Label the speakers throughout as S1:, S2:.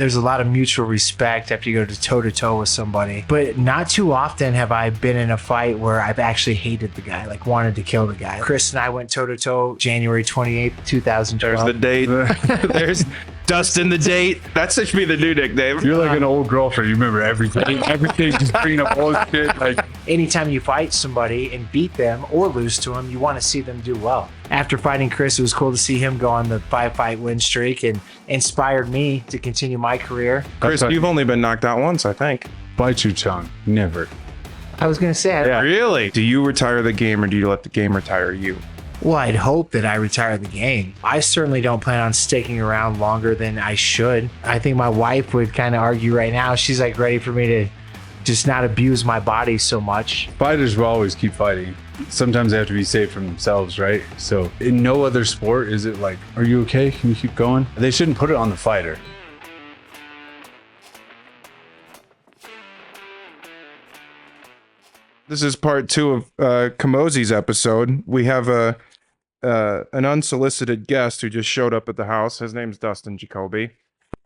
S1: there's a lot of mutual respect after you go to toe-to-toe with somebody. But not too often have I been in a fight where I've actually hated the guy, like wanted to kill the guy. Chris and I went toe-to-toe January 28th, 2012.
S2: There's the date. There's Dustin the date. That should be the new nickname.
S3: You're like an old girlfriend. You remember everything. Everything, just bringing up old shit. Like,
S1: anytime you fight somebody and beat them or lose to them, you want to see them do well. After fighting Chris, it was cool to see him go on the 5-fight win streak and inspired me to continue my career.
S2: Chris, you've only been knocked out once, I think.
S3: bite your tongue. Never.
S1: I was going to say,
S2: Yeah. Really? Do you retire the game or do you let the game retire you?
S1: well, I'd hope that I retire the game. I certainly don't plan on sticking around longer than I should. I think my wife would kind of argue right now. She's like ready for me to just not abuse my body so much.
S3: Fighters will always keep fighting. Sometimes they have to be safe from themselves, right? So in no other sport is it like, are you okay? Can you keep going? They shouldn't put it on the fighter.
S2: This is part 2 of Camozzi's episode. We have an unsolicited guest who just showed up at the house. His name's Dustin Jacoby.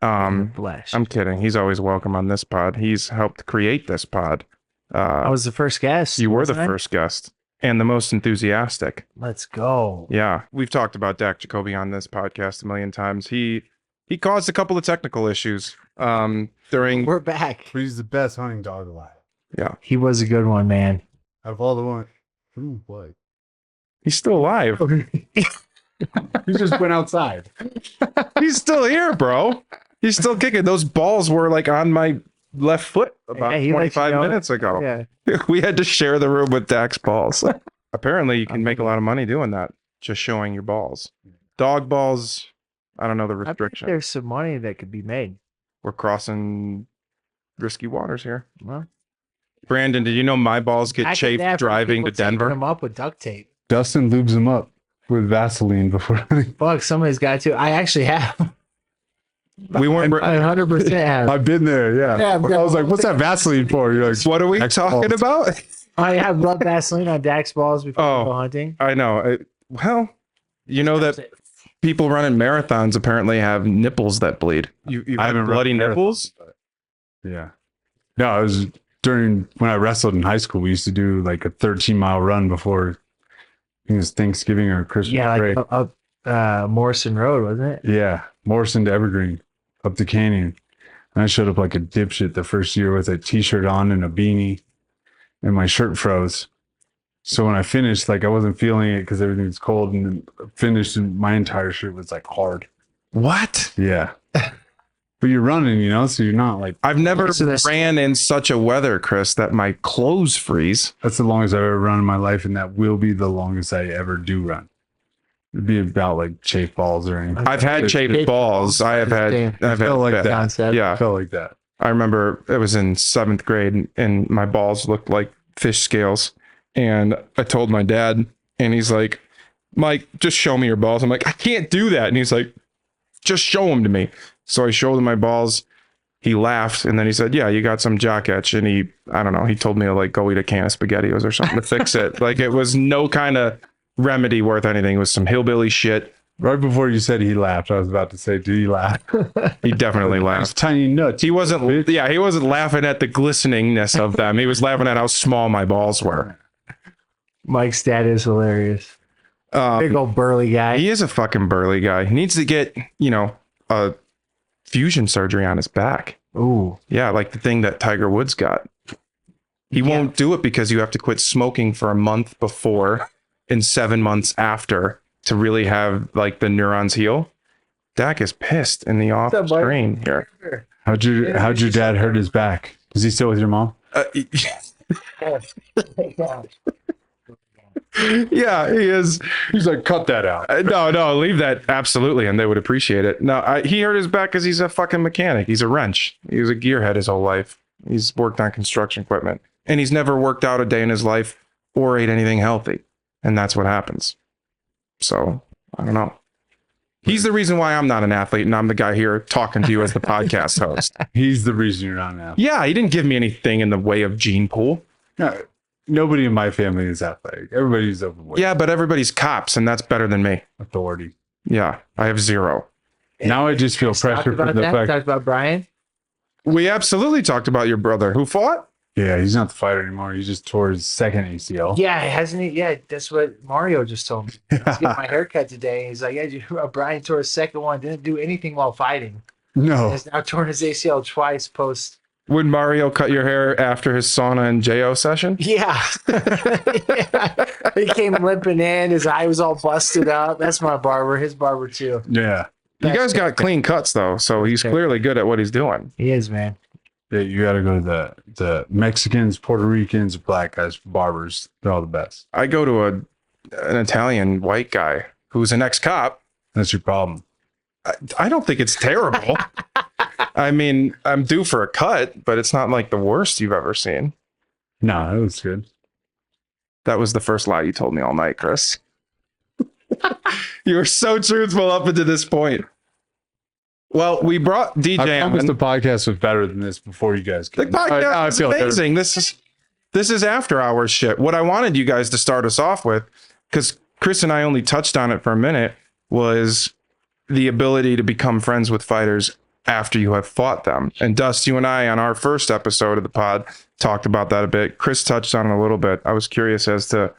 S1: Flesh.
S2: I'm kidding. He's always welcome on this pod. He's helped create this pod.
S1: I was the first guest.
S2: You were the
S1: wasn't I?
S2: first guest and the most enthusiastic.
S1: Let's go.
S2: Yeah, we've talked about Dak Jacoby on this podcast a million times. He caused a couple of technical issues during.
S1: We're back.
S3: But he's the best hunting dog alive.
S2: Yeah,
S1: He was a good one, man.
S3: Out of all the ones. What?
S2: he's still alive.
S3: He just went outside.
S2: He's still here, bro. He's still kicking. Those balls were like on my left foot about
S1: Yeah, he lets you
S2: 25
S1: know.
S2: minutes ago.
S1: Yeah.
S2: We had to share the room with Dak's balls. Apparently, you can make a lot of money doing that, just showing your balls. Dog balls, I don't know the
S1: I think
S2: restriction.
S1: there's some money that could be made.
S2: We're crossing risky waters here.
S1: Well,
S2: Brandon, did you know my balls get
S1: back in
S2: chafed
S1: that,
S2: driving to
S1: people taping
S2: Denver?
S1: them up with duct tape.
S3: Dustin lubes him up with Vaseline before.
S1: Fuck, somebody's got to. I actually have.
S2: We weren't.
S1: I 100% have.
S3: I've been there, yeah.
S1: Yeah,
S3: I was like, what's that Vaseline for? You're like,
S2: What are we
S3: Dak's
S2: talking
S3: balls.
S2: about?
S1: I have rubbed Vaseline on Dak's balls before
S2: Oh.
S1: we go hunting.
S2: I know. Well, you know that people running marathons apparently have nipples that bleed. You
S3: I
S2: have
S3: haven't
S2: bloody
S3: run
S2: nipples?
S3: Yeah. No, it was during when I wrestled in high school. We used to do like a 13-mile run before I think it was Thanksgiving or Christmas
S1: Yeah,
S3: break.
S1: like up Morrison Road, wasn't it?
S3: Yeah, Morrison to Evergreen, up the canyon. And I showed up like a dipshit the first year with a t-shirt on and a beanie, and my shirt froze. So when I finished, like I wasn't feeling it because everything was cold, and then finished, and my entire shirt was like hard.
S2: What?
S3: Yeah. But you're running, you know, so you're not like,
S2: I've never
S1: So that's-
S2: ran in such a weather, Chris, that my clothes freeze.
S3: that's the longest I've ever run in my life, and that will be the longest I ever do run. It'd be about like chafe balls or anything.
S2: I've had chafed
S1: Chafed
S2: balls. I have had.
S1: Damn.
S2: I've had
S3: felt like that.
S1: Concept.
S2: Yeah.
S3: I felt like that.
S2: I remember it was in 7th grade and my balls looked like fish scales. And I told my dad, and he's like, Mike, just show me your balls. I'm like, I can't do that. And he's like, just show them to me. So I showed him my balls. He laughed. And then he said, yeah, you got some jock itch. And I don't know, he told me to like go eat a can of SpaghettiOs or something to fix it. Like it was no kind of remedy worth anything. It was some hillbilly shit.
S3: Right before you said he laughed, I was about to say, did he laugh?
S2: He definitely
S3: Those
S2: laughed.
S3: tiny nuts.
S2: He wasn't, yeah, he wasn't laughing at the glisteningness of them. He was laughing at how small my balls were.
S1: Mike's dad is hilarious. Big old burly guy.
S2: He is a fucking burly guy. He needs to get, a fusion surgery on his back.
S1: Ooh.
S2: Yeah, like the thing that Tiger Woods got. He won't do it because you have to quit smoking for a month before and 7 months after to really have like the neurons heal. Dak is pissed in the off
S1: What's up, Mike?
S2: screen here.
S3: How'd your dad hurt his back? Is he still with your mom?
S2: Yeah, he is.
S3: He's like, cut that out.
S2: No, leave that absolutely, and they would appreciate it. No, he hurt his back because he's a fucking mechanic. He's a wrench. He was a gearhead his whole life. He's worked on construction equipment, and he's never worked out a day in his life or ate anything healthy, and that's what happens. So I don't know. He's the reason why I'm not an athlete, and I'm the guy here talking to you as the podcast host.
S3: He's the reason you're not now.
S2: Yeah, he didn't give me anything in the way of gene pool.
S3: No, nobody in my family is athletic. Everybody's overweight.
S2: Yeah, but everybody's cops, and that's better than me.
S3: Authority.
S2: Yeah, I have 0.
S3: Now I just feel
S1: Talked
S3: pressure
S1: about
S3: from the
S1: that.
S3: fact.
S1: Talked about Brian.
S2: We absolutely talked about your brother who fought.
S3: Yeah, he's not the fighter anymore. He just tore his second ACL.
S1: Yeah, hasn't he? Yeah, that's what Mario just told me. I was getting my haircut today. He's like, yeah, Brian tore his second one. Didn't do anything while fighting.
S3: No.
S1: Has now torn his ACL twice post.
S2: Would Mario cut your hair after his sauna and JO session?
S1: Yeah. Yeah. He came limping in. His eye was all busted up. That's my barber. His barber too.
S3: Yeah.
S2: You guys got clean cuts though, so he's clearly good at what he's doing.
S1: He is, man.
S3: Yeah, you got to go to the Mexicans, Puerto Ricans, black guys, barbers. They're all the best.
S2: I go to an Italian white guy who's an ex-cop.
S3: That's your problem.
S2: I don't think it's terrible. I mean, I'm due for a cut, but it's not like the worst you've ever seen.
S3: No, it was good.
S2: That was the first lie you told me all night, Chris. You were so truthful up until this point. Well, we brought DJ
S3: I
S2: on.
S3: promised the podcast was better than this before you guys
S2: The
S3: came.
S2: podcast is
S3: feel like
S2: amazing. This is after hours shit. What I wanted you guys to start us off with, because Chris and I only touched on it for a minute, was the ability to become friends with fighters after you have fought them. And Dust, you and I on our first episode of the pod talked about that a bit. Chris touched on it a little bit. I was curious as to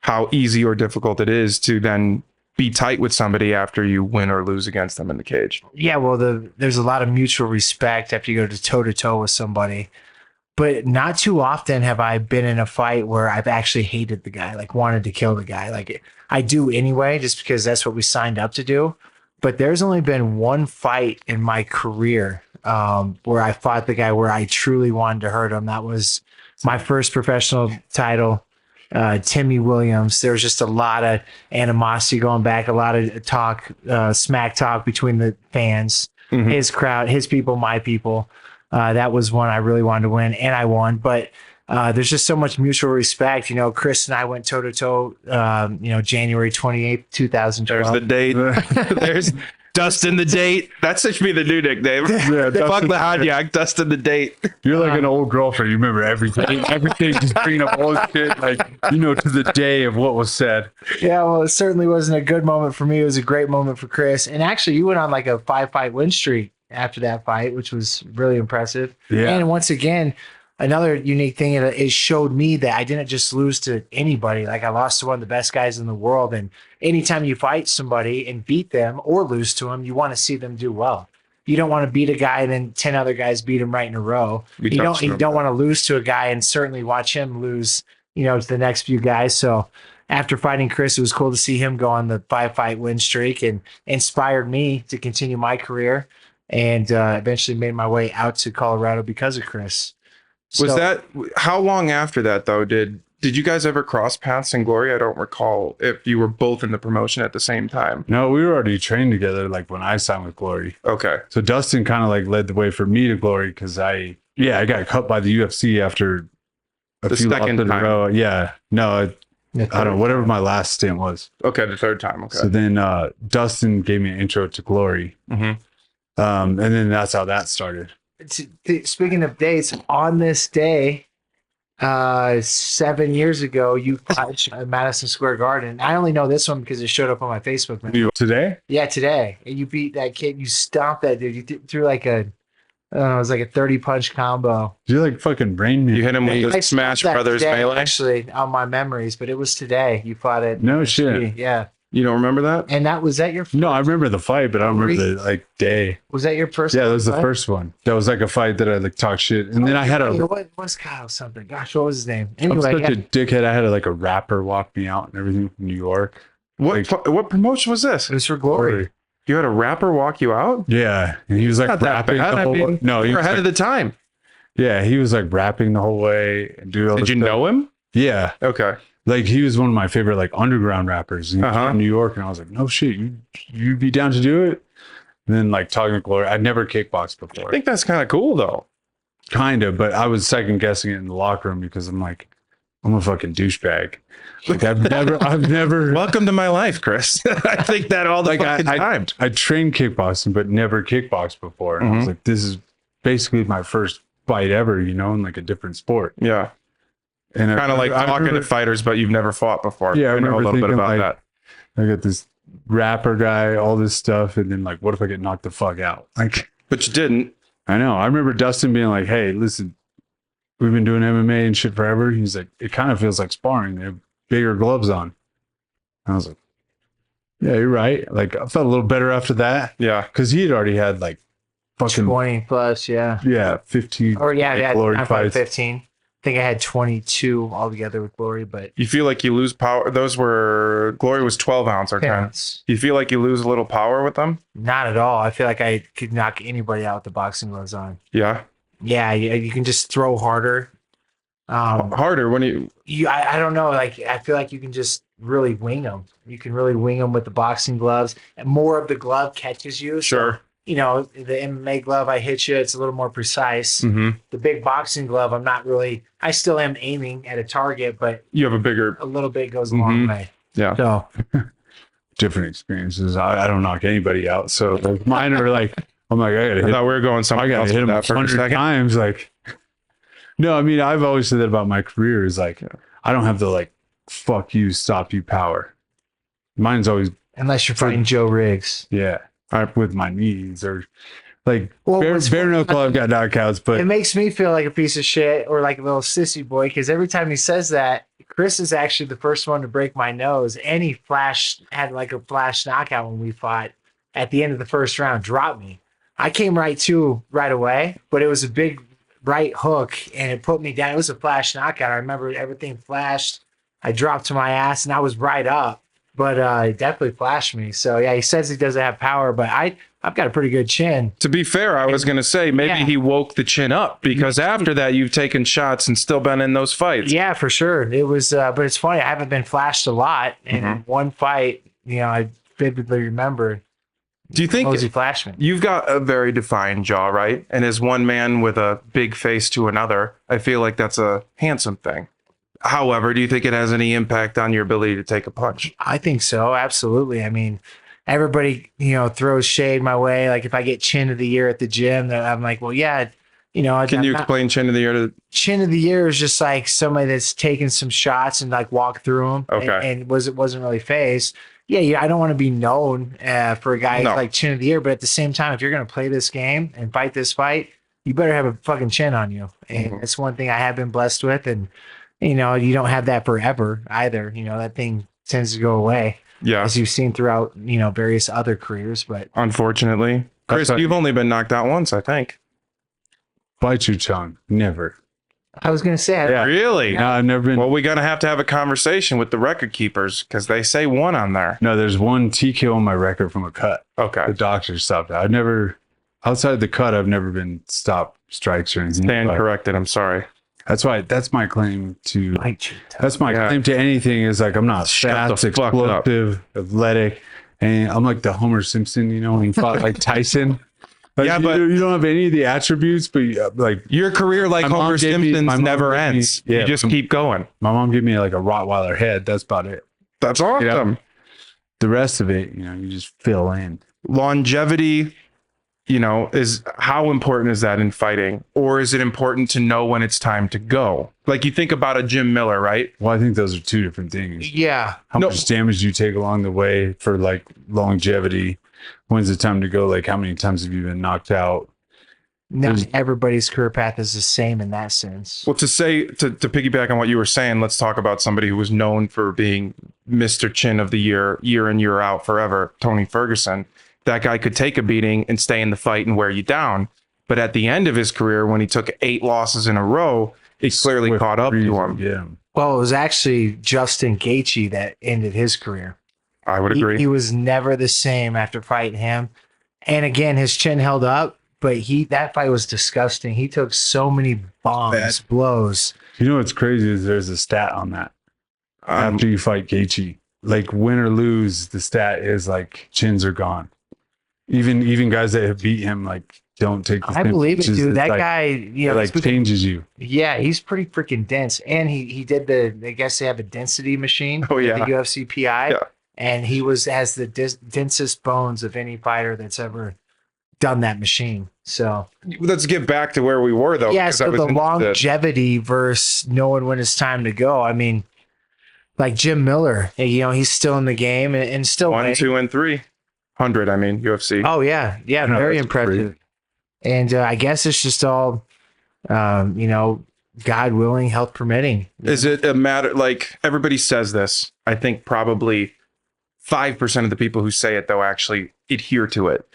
S2: how easy or difficult it is to then be tight with somebody after you win or lose against them in the cage.
S1: Yeah, well, there's a lot of mutual respect after you go to toe-to-toe with somebody. But not too often have I been in a fight where I've actually hated the guy, like wanted to kill the guy. Like I do anyway, just because that's what we signed up to do. But there's only been one fight in my career where I fought the guy where I truly wanted to hurt him. That was my first professional title. Timmy Williams. There was just a lot of animosity going back, a lot of talk, smack talk between the fans, his crowd, his people, my people. That was one I really wanted to win, and I won. But there's just so much mutual respect. You know, Chris and I went toe to toe. January 28th, 2012.
S2: There's the date. There's Dustin the date. That should be the new nickname.
S3: Yeah,
S2: Fuck the hot yak. Dustin the date.
S3: You're like an old girlfriend. You remember everything. Everything, just bringing up old shit, like, to the day of what was said.
S1: Yeah, well, it certainly wasn't a good moment for me. It was a great moment for Chris. And actually, you went on like a 5-fight win streak after that fight, which was really impressive.
S3: Yeah.
S1: And once again, another unique thing, it showed me that I didn't just lose to anybody. Like I lost to one of the best guys in the world. And anytime you fight somebody and beat them or lose to them, you want to see them do well. You don't want to beat a guy and then 10 other guys beat him right in a row. You don't want to lose to a guy and certainly watch him lose, to the next few guys. So after fighting Chris, it was cool to see him go on the 5-fight win streak and inspired me to continue my career and eventually made my way out to Colorado because of Chris.
S2: How long after that though did you guys ever cross paths in Glory? I don't recall if you were both in the promotion at the same time.
S3: No, we were already trained together, like when I signed with Glory.
S2: Okay.
S3: So Dustin kind of like led the way for me to Glory because I got cut by the UFC after
S2: The second
S3: in a
S2: time.
S3: row. Yeah. No, I don't know, whatever my last stint was.
S2: Okay, the third time. Okay.
S3: So then Dustin gave me an intro to Glory.
S2: Mhm.
S3: And then that's how that started.
S1: Speaking of dates, on this day, 7 years ago, you fought at Madison Square Garden. I only know this one because it showed up on my Facebook. Man.
S3: Today?
S1: Yeah, today. And you beat that kid. You stomped that dude. You threw like it was like a 30-punch combo.
S3: You like fucking brain me.
S2: You hit him with
S1: I
S2: the Smash
S1: stomped that
S2: Brothers
S1: today,
S2: melee.
S1: actually, on my memories, but it was today. You fought it.
S3: No shit.
S1: Yeah.
S2: You don't remember that?
S1: And was that your first?
S3: No, I remember the fight, but I don't remember the day.
S1: Was that your first?
S3: Yeah, that was the
S1: fight?
S3: first one. That was like a fight that I like talked shit, and then I had
S1: What was Kyle something? Gosh, what was his name?
S3: I'm
S1: Anyway,
S3: such a dickhead. I had like a rapper walk me out and everything from New York.
S2: What promotion was this?
S1: it was for Glory.
S2: You had a rapper walk you out?
S3: Yeah, and he was like
S2: Not that
S3: rapping
S2: bad.
S3: the whole way. No, he
S2: you're
S3: was
S2: ahead
S3: like,
S2: of the time.
S3: yeah, he was like rapping the whole way and doing all
S2: Did
S3: this
S2: you
S3: stuff.
S2: know him?
S3: Yeah,
S2: Okay.
S3: like he was one of my favorite like underground rappers. And he was from New York, and I was like, no shit, you be down to do it? And then like talking to Glory, I'd never kickboxed before.
S2: I think that's kind of cool though.
S3: Kind of, but I was second guessing it in the locker room because I'm like, I'm a fucking douchebag. Like I've never.
S2: Welcome to my life, Chris. I think that all the fucking time.
S3: I trained kickboxing, but never kickboxed before. And I was like, this is basically my first fight ever, in like a different sport.
S2: Yeah.
S3: And
S2: Kind of like talking to fighters, but you've never fought before.
S3: Yeah, I
S2: know a
S3: remember
S2: little bit
S3: thinking,
S2: about
S3: like,
S2: that.
S3: I got this rapper guy, all this stuff, and then like, what if I get knocked the fuck out? Like,
S2: But you didn't.
S3: I know. I remember Dustin being like, "Hey, listen, we've been doing MMA and shit forever." He's like, "It kind of feels like sparring. They have bigger gloves on." I was like, "Yeah, you're right." Like, I felt a little better after that
S2: Yeah.
S3: because he had already had like fucking
S1: 20 plus, yeah.
S3: 15
S1: Or yeah,
S3: Glory
S1: I probably
S3: fights.
S1: 15. I think I had 22 altogether with Glory, but
S2: You feel like you lose power. Those were Glory was 12 ounce or 10.
S1: parents,
S2: You feel like you lose a little power with them?
S1: not at all. I feel like I could knock anybody out with the boxing gloves on.
S2: Yeah.
S1: Yeah, you can just throw harder.
S2: Harder when
S1: I don't know. Like, I feel like you can just really wing them. You can really wing them with the boxing gloves. And more of the glove catches you.
S2: Sure.
S1: So, you know, the MMA glove, I hit you, it's a little more precise.
S2: Mm-hmm.
S1: The big boxing glove, I'm not really, I still am aiming at a target, but
S2: You have a bigger.
S1: a little bit goes a long
S2: Mhm.
S1: way.
S2: Yeah.
S1: So,
S3: different experiences. I don't knock anybody out, so like, mine are like, I'm like, I gotta
S2: I
S3: hit.
S2: thought we were going
S3: I
S2: somewhere
S3: gotta
S2: else
S3: hit
S2: with
S3: him
S2: that for a
S3: 100
S2: second.
S3: times. Like, no, I mean, I've always said that about my career is like, I don't have the like, fuck you, stop you power. Mine's always,
S1: unless you're fighting Joe Riggs.
S3: yeah, with my knees or like
S1: Well,
S3: bare
S1: what's
S3: knuckle. I've got knockouts, but
S1: It makes me feel like a piece of shit or like a little sissy boy because every time he says that, Chris is actually the first one to break my nose, and he had like a flash knockout when we fought at the end of the first round, dropped me. I came right away, but it was a big right hook and it put me down. It was a flash knockout. I remember everything flashed. I dropped to my ass and I was right up, but it definitely flashed me. So yeah, he says he doesn't have power, but I've got a pretty good chin.
S2: To be fair, I was going to say maybe
S1: Yeah.
S2: he woke the chin up because after that, you've taken shots and still been in those fights.
S1: Yeah, for sure. It was, but it's funny. I haven't been flashed a lot, and in one fight, you know, I vividly remember.
S2: Do you think
S1: Camozzi flashed me?
S2: you've got a very defined jaw, right? And as one man with a big face to another, I feel like that's a handsome thing. However, do you think it has any impact on your ability to take a punch?
S1: I think so. Absolutely. I mean, everybody, you know, throws shade my way. Like if I get chin of the year at the gym, then I'm like, well, yeah, you know,
S2: Can you explain chin of the year to?
S1: chin of the year is just like somebody that's taken some shots and like walked through them.
S2: Okay.
S1: And wasn't really phased. Yeah. I don't want to be known for a guy who's
S2: No.
S1: like chin of the year, but at the same time, if you're going to play this game and fight this fight, you better have a fucking chin on you. And that's one thing I have been blessed with. And, you know, you don't have that forever either. You know, that thing tends to go away
S2: Yeah,
S1: as you've seen throughout, you know, various other careers. But
S2: unfortunately. Chris,
S3: That's
S2: you've only been knocked out once, I think.
S3: bite your tongue. Never.
S1: I was going to say,
S3: Yeah.
S2: Really?
S3: No, I've never been.
S2: Well, we're going to have a conversation with the record keepers because they say one on there.
S3: No, there's one TKO on my record from a cut.
S2: Okay.
S3: The doctor stopped it. I've never, outside the cut, I've never been stopped strikes or anything.
S2: Stand
S3: But
S2: corrected. I'm sorry.
S3: that's why, that's my claim to,
S1: bite your tongue.
S3: that's my
S2: Yeah.
S3: claim to anything is like, I'm not
S2: Shut
S3: fast,
S2: the fuck up.
S3: explosive, athletic. And I'm like the Homer Simpson, you know, when he fought like Tyson. Like,
S2: Yeah,
S3: you-
S2: but-
S3: you don't have any of the attributes, but like
S2: Your career, like
S3: My mom
S2: Homer
S3: gave me-
S2: Simpson's,
S3: my mom
S2: never
S3: gave me-
S2: ends.
S3: yeah,
S2: You just
S3: my-
S2: keep going.
S3: my mom gave me like a Rottweiler head. That's about it.
S2: That's awesome.
S3: The rest of it, you know, you just fill in.
S2: Longevity, you know, is how important is that in fighting? Or is it important to know when it's time to go? Like you think about a Jim Miller, right?
S3: Well, I think those are two different things.
S1: Yeah.
S3: How
S2: No.
S3: much damage you take along the way for like longevity. When's the time to go? Like how many times have you been knocked out?
S1: Not everybody's career path is the same in that sense.
S2: Well, to piggyback on what you were saying, let's talk about somebody who was known for being Mr. Chin of the year in, year out, forever, Tony Ferguson. That guy could take a beating and stay in the fight and wear you down. But at the end of his career, when he took 8 losses in a row, it clearly
S3: Swift
S2: caught up
S3: breeze
S2: to
S3: to
S2: him.
S3: get him.
S1: Well, it was actually Justin Gaethje that ended his career.
S2: I would agree.
S1: He was never the same after fighting him. And again, his chin held up, but that fight was disgusting. He took so many bombs, blows.
S3: You know what's crazy is there's a stat on that. After you fight Gaethje, like win or lose, the stat is like chins are gone. Even guys that have beat him like don't take the
S1: I
S3: same
S1: believe it,
S3: punches.
S1: dude.
S3: It's
S1: That
S3: like,
S1: guy, you know,
S3: it like changes you.
S1: yeah, he's pretty freaking dense. And he did I guess they have a density machine.
S2: Oh, yeah.
S1: The UFC PI.
S2: Yeah.
S1: And he has the densest bones of any fighter that's ever done that machine. So
S2: Let's get back to where we were, though.
S1: yeah,
S2: 'cause I
S1: so
S2: was
S1: the
S2: interested.
S1: longevity versus knowing when it's time to go. I mean, like Jim Miller, he's still in the game and still
S2: 1,
S1: winning.
S2: 2, and 300. I mean, UFC.
S1: Oh yeah,
S3: know,
S1: very
S3: that's
S1: impressive. And I guess it's just all, God willing, health permitting.
S2: Is it a matter, like everybody says this? I think probably 5% of the people who say it though actually adhere to it.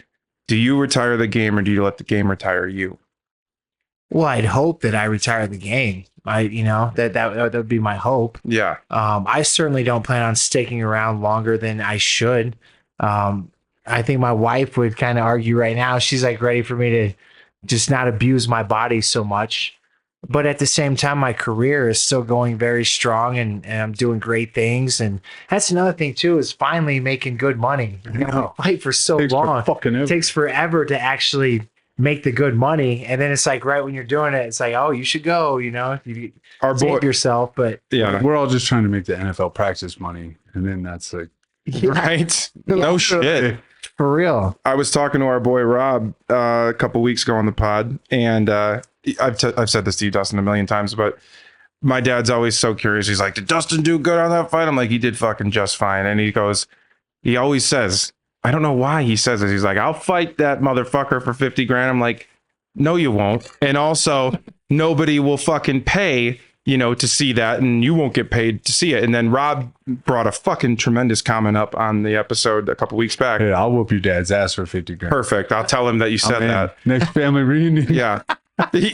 S2: Do you retire the game or do you let the game retire you?
S1: Well, I'd hope that I retire the game. That would be my hope.
S2: Yeah.
S1: I certainly don't plan on sticking around longer than I should. I think my wife would kind of argue right now. She's like ready for me to just not abuse my body so much. But at the same time, my career is still going very strong and I'm doing great things. And that's another thing too, is finally making good money. We fight for so long. It takes forever to actually make the good money. And then it's like right when you're doing it, it's like, oh, you should go, you save yourself. But
S2: yeah,
S3: we're all just trying to make the NFL practice money. And then that's like,
S2: right. No shit.
S1: For real.
S2: I was talking to our boy Rob a couple weeks ago on the pod, and I've said this to you, Dustin, a million times, but my dad's always so curious. He's like, did Dustin do good on that fight? I'm like, he did fucking just fine. And he always says, I don't know why he says this. He's like, I'll fight that motherfucker for 50 grand. I'm like, no, you won't. And also, nobody will fucking pay, to see that, and you won't get paid to see it. And then Rob brought a fucking tremendous comment up on the episode a couple weeks back.
S3: Hey, I'll whoop your dad's ass for 50 grand.
S2: Perfect. I'll tell him that you said that.
S3: Next family reunion.
S2: Yeah.
S3: You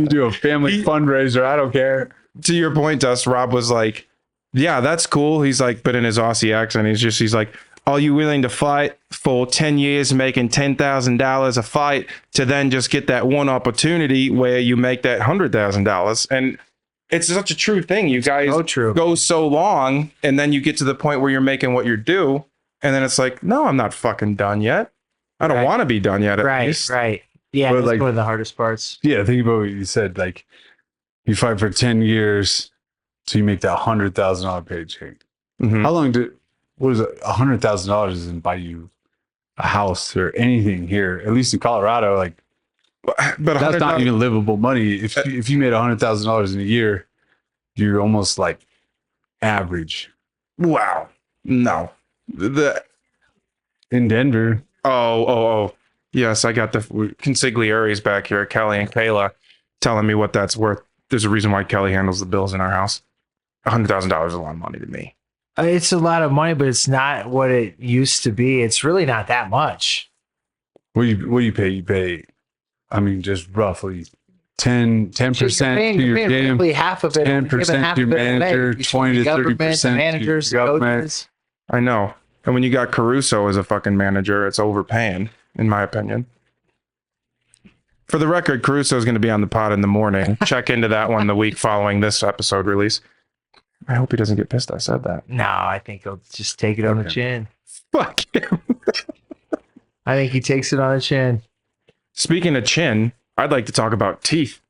S3: do a family fundraiser. I don't care.
S2: To your point, Dust, Rob was like, yeah, that's cool. He's like, but in his Aussie accent, he's like, are you willing to fight for 10 years making $10,000 a fight to then just get that one opportunity where you make that $100,000? And it's such a true thing. You guys go so long and then you get to the point where you're making what you're due. And then it's like, no, I'm not fucking done yet. I don't want to be done yet. At least.
S1: Right. Yeah,
S3: but
S1: that's one of the hardest parts.
S3: Yeah, think about what you said. Like, you fight for 10 years so you make that $100,000 paycheck.
S2: Mm-hmm.
S3: How long what is it? $100,000 doesn't buy you a house or anything here, at least in Colorado. Like,
S2: but
S3: that's not even livable money. If you made $100,000 in a year, you're almost like average.
S2: Wow. No.
S3: In Denver.
S2: Oh. Yes, I got the consiglieres back here, Kelly and Kayla, telling me what that's worth. There's a reason why Kelly handles the bills in our house. $100,000 is a lot of money to me.
S1: It's a lot of money, but it's not what it used to be. It's really not that much.
S3: What do you pay? You pay, I mean, just roughly 10% to your gym,
S1: roughly half of it,
S3: 10% to your manager, 20 to 30%
S1: managers,
S3: to your government.
S1: coaches.
S2: I know. And when you got Caruso as a fucking manager, it's overpaying, in my opinion. For the record, Caruso is going to be on the pod in the morning. Check into that one the week following this episode release. I hope he doesn't get pissed I said that.
S1: No, I think he'll just take it on the chin.
S2: Fuck him.
S1: I think he takes it on the chin.
S2: Speaking of chin, I'd like to talk about teeth.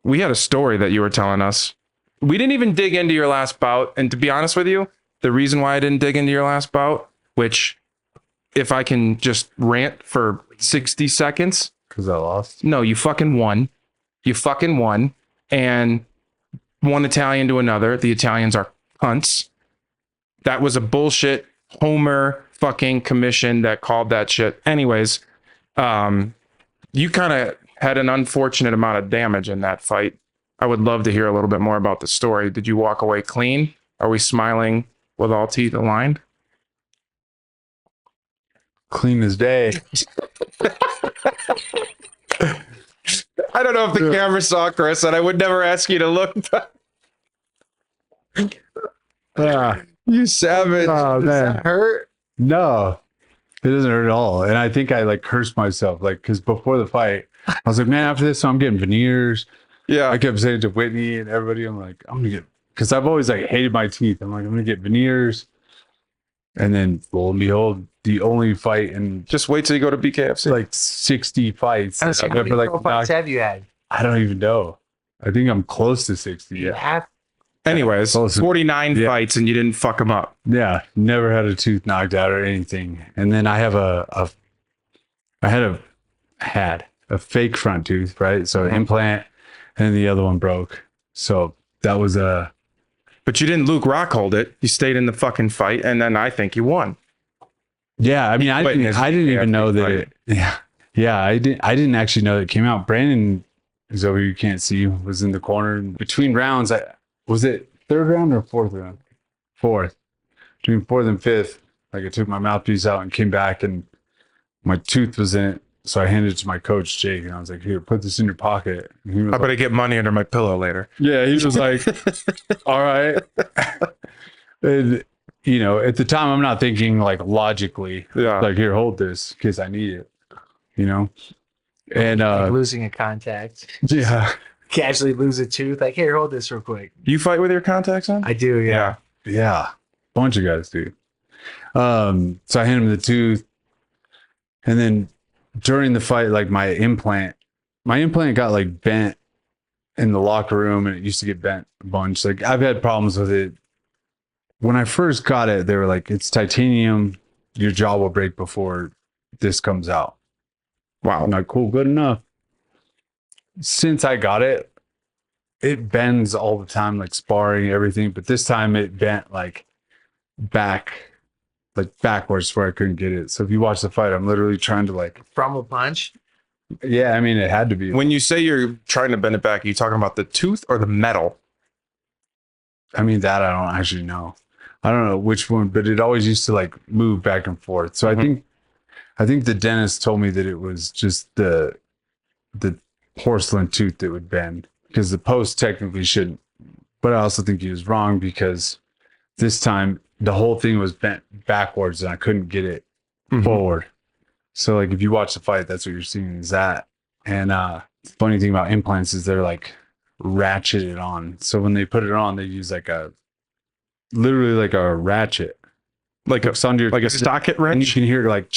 S2: We had a story that you were telling us. We didn't even dig into your last bout. And to be honest with you, the reason why I didn't dig into your last bout, which if I can just rant for 60 seconds.
S3: Because I lost?
S2: No, you fucking won. You fucking won. And one Italian to another. The Italians are cunts. That was a bullshit Homer fucking commission that called that shit. Anyways, you kind of had an unfortunate amount of damage in that fight. I would love to hear a little bit more about the story. Did you walk away clean? Are we smiling with all teeth aligned?
S3: Clean as day.
S2: I don't know if the camera saw Chris, and I would never ask you to look. You savage.
S3: Oh, man.
S1: Does that hurt?
S3: No, it doesn't hurt at all. And I think I like cursed myself, like, because before the fight, I was like, man, after this, I'm getting veneers.
S2: Yeah.
S3: I kept saying to Whitney and everybody, I'm like, I'm gonna get, because I've always like hated my teeth. I'm like, I'm gonna get veneers. And then lo and behold, the only fight in
S2: Just wait till you go to BKFC.
S3: like 60 fights.
S1: How many pro fights have you had?
S3: I don't even know. I think I'm close to 60.
S1: You
S3: Yeah.
S1: have?
S2: Anyways, 49 fights and you didn't fuck them up.
S3: Yeah. Never had a tooth knocked out or anything. And then I have had a fake front tooth, right? So an implant, and the other one broke. So that was but
S2: But you didn't Luke Rockhold it. You stayed in the fucking fight, and then I think you won.
S3: Yeah, I mean, I didn't even know that it. Yeah, I didn't actually know that it came out. Brandon is over. You can't see. Was in the corner between rounds. Was it third round or fourth round? Fourth. Between fourth and fifth, like I took my mouthpiece out and came back, and my tooth was in it. So I handed it to my coach, Jake, and I was like, "Here, put this in your pocket." And he was
S2: I better get money under my pillow later.
S3: Yeah, he was like, "All right." And, you know, at the time, I'm not thinking like logically.
S2: Yeah.
S3: Like, here, hold this in case I need it. You know, and
S1: Like losing a contact,
S3: yeah,
S1: casually lose a tooth. Like, here, hold this real quick.
S2: Do you fight with your contacts on?
S1: I do, yeah.
S3: yeah, bunch of guys do. So I handed him the tooth, and then during the fight, like my implant got like bent in the locker room, and it used to get bent a bunch. Like I've had problems with it. When I first got it, they were like, "It's titanium. Your jaw will break before this comes out."
S2: Wow.
S3: I'm like, cool, good enough. Since I got it, it bends all the time, like sparring, everything. But this time it bent like backwards where I couldn't get it. So if you watch the fight, I'm literally trying to like
S1: From a punch?
S3: yeah, I mean it had to be.
S2: When you say you're trying to bend it back, are you talking about the tooth or the metal?
S3: I mean that I don't actually know. I don't know which one, but it always used to like move back and forth. So I think the dentist told me that it was just the porcelain tooth that would bend because the post technically shouldn't. But I also think he was wrong because this time the whole thing was bent backwards and I couldn't get it forward. So like if you watch the fight, that's what you're seeing is that. And funny thing about implants is they're like ratcheted on. So when they put it on, they use literally like a ratchet. Like a
S2: socket wrench?
S3: And you can hear like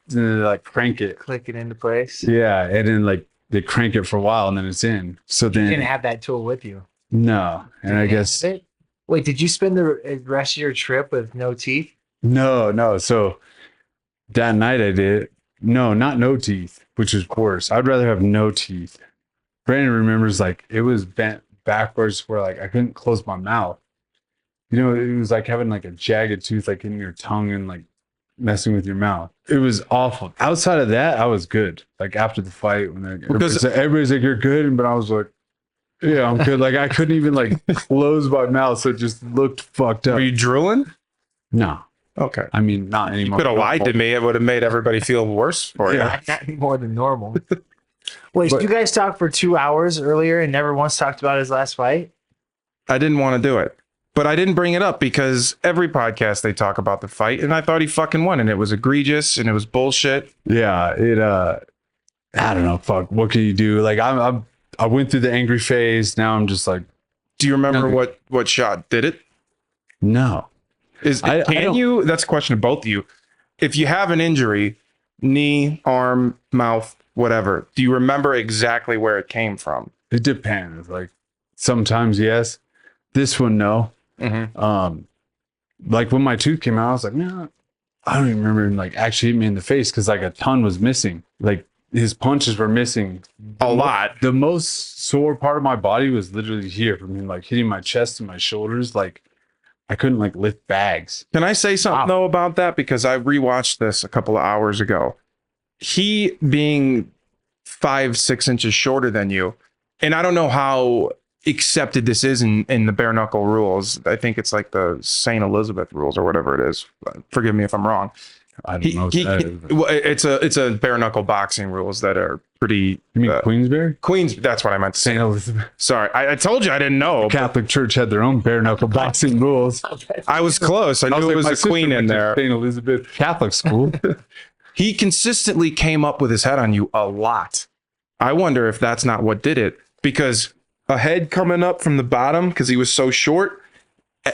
S3: and then they like crank it.
S1: Click it into place.
S3: Yeah. And then like they crank it for a while and then it's in. So then
S1: You didn't have that tool with you.
S3: no. And I guess
S1: Wait, did you spend the rest of your trip with no teeth?
S3: no. So that night I did. No, not no teeth, which is worse. I'd rather have no teeth. Brandon remembers like it was bent backwards where like I couldn't close my mouth. You know, it was like having like a jagged tooth like in your tongue and like messing with your mouth. It was awful. Outside of that, I was good. Like after the fight, when everybody's like, "You're good," but I was like, "Yeah, I'm good." Like I couldn't even like close my mouth, so it just looked fucked up.
S2: Were you drooling?
S3: No,
S2: Okay.
S3: I mean not anymore.
S2: You could have lied to me. It would have made everybody feel worse for you.
S1: Not any more than normal. Wait, so you guys talked for 2 hours earlier and never once talked about his last fight?
S2: I didn't want to do it. But I didn't bring it up because every podcast they talk about the fight, and I thought he fucking won, and it was egregious, and it was bullshit.
S3: Yeah, I don't know. Fuck, what can you do? Like I went through the angry phase. Now I'm just like,
S2: Do you remember what shot did it?
S3: no.
S2: That's a question to both of you. If you have an injury, knee, arm, mouth, whatever, do you remember exactly where it came from?
S3: It depends. Like sometimes yes. This one no. Like when my tooth came out, I was like, no, I don't even remember him like actually hitting me in the face because like a ton was missing. Like his punches were missing
S2: A lot.
S3: The most sore part of my body was literally here from him like hitting my chest and my shoulders. Like I couldn't like lift bags.
S2: Can I say something though about that? Because I rewatched this a couple of hours ago. He being 5-6 inches shorter than you, and I don't know how accepted this is in the bare knuckle rules. I think it's like the St. Elizabeth rules or whatever it is. Forgive me if I'm wrong.
S3: I don't know.
S2: It's a bare knuckle boxing rules that are pretty.
S3: You mean Queensberry?
S2: Queens. That's what I meant to say.
S3: St. Elizabeth.
S2: Sorry, I told you I didn't know.
S3: Catholic Church had their own bare knuckle boxing rules.
S2: I was close. I knew it was a queen in there.
S3: St. Elizabeth Catholic school.
S2: He consistently came up with his head on you a lot. I wonder if that's not what did it, because a head coming up from the bottom because he was so short,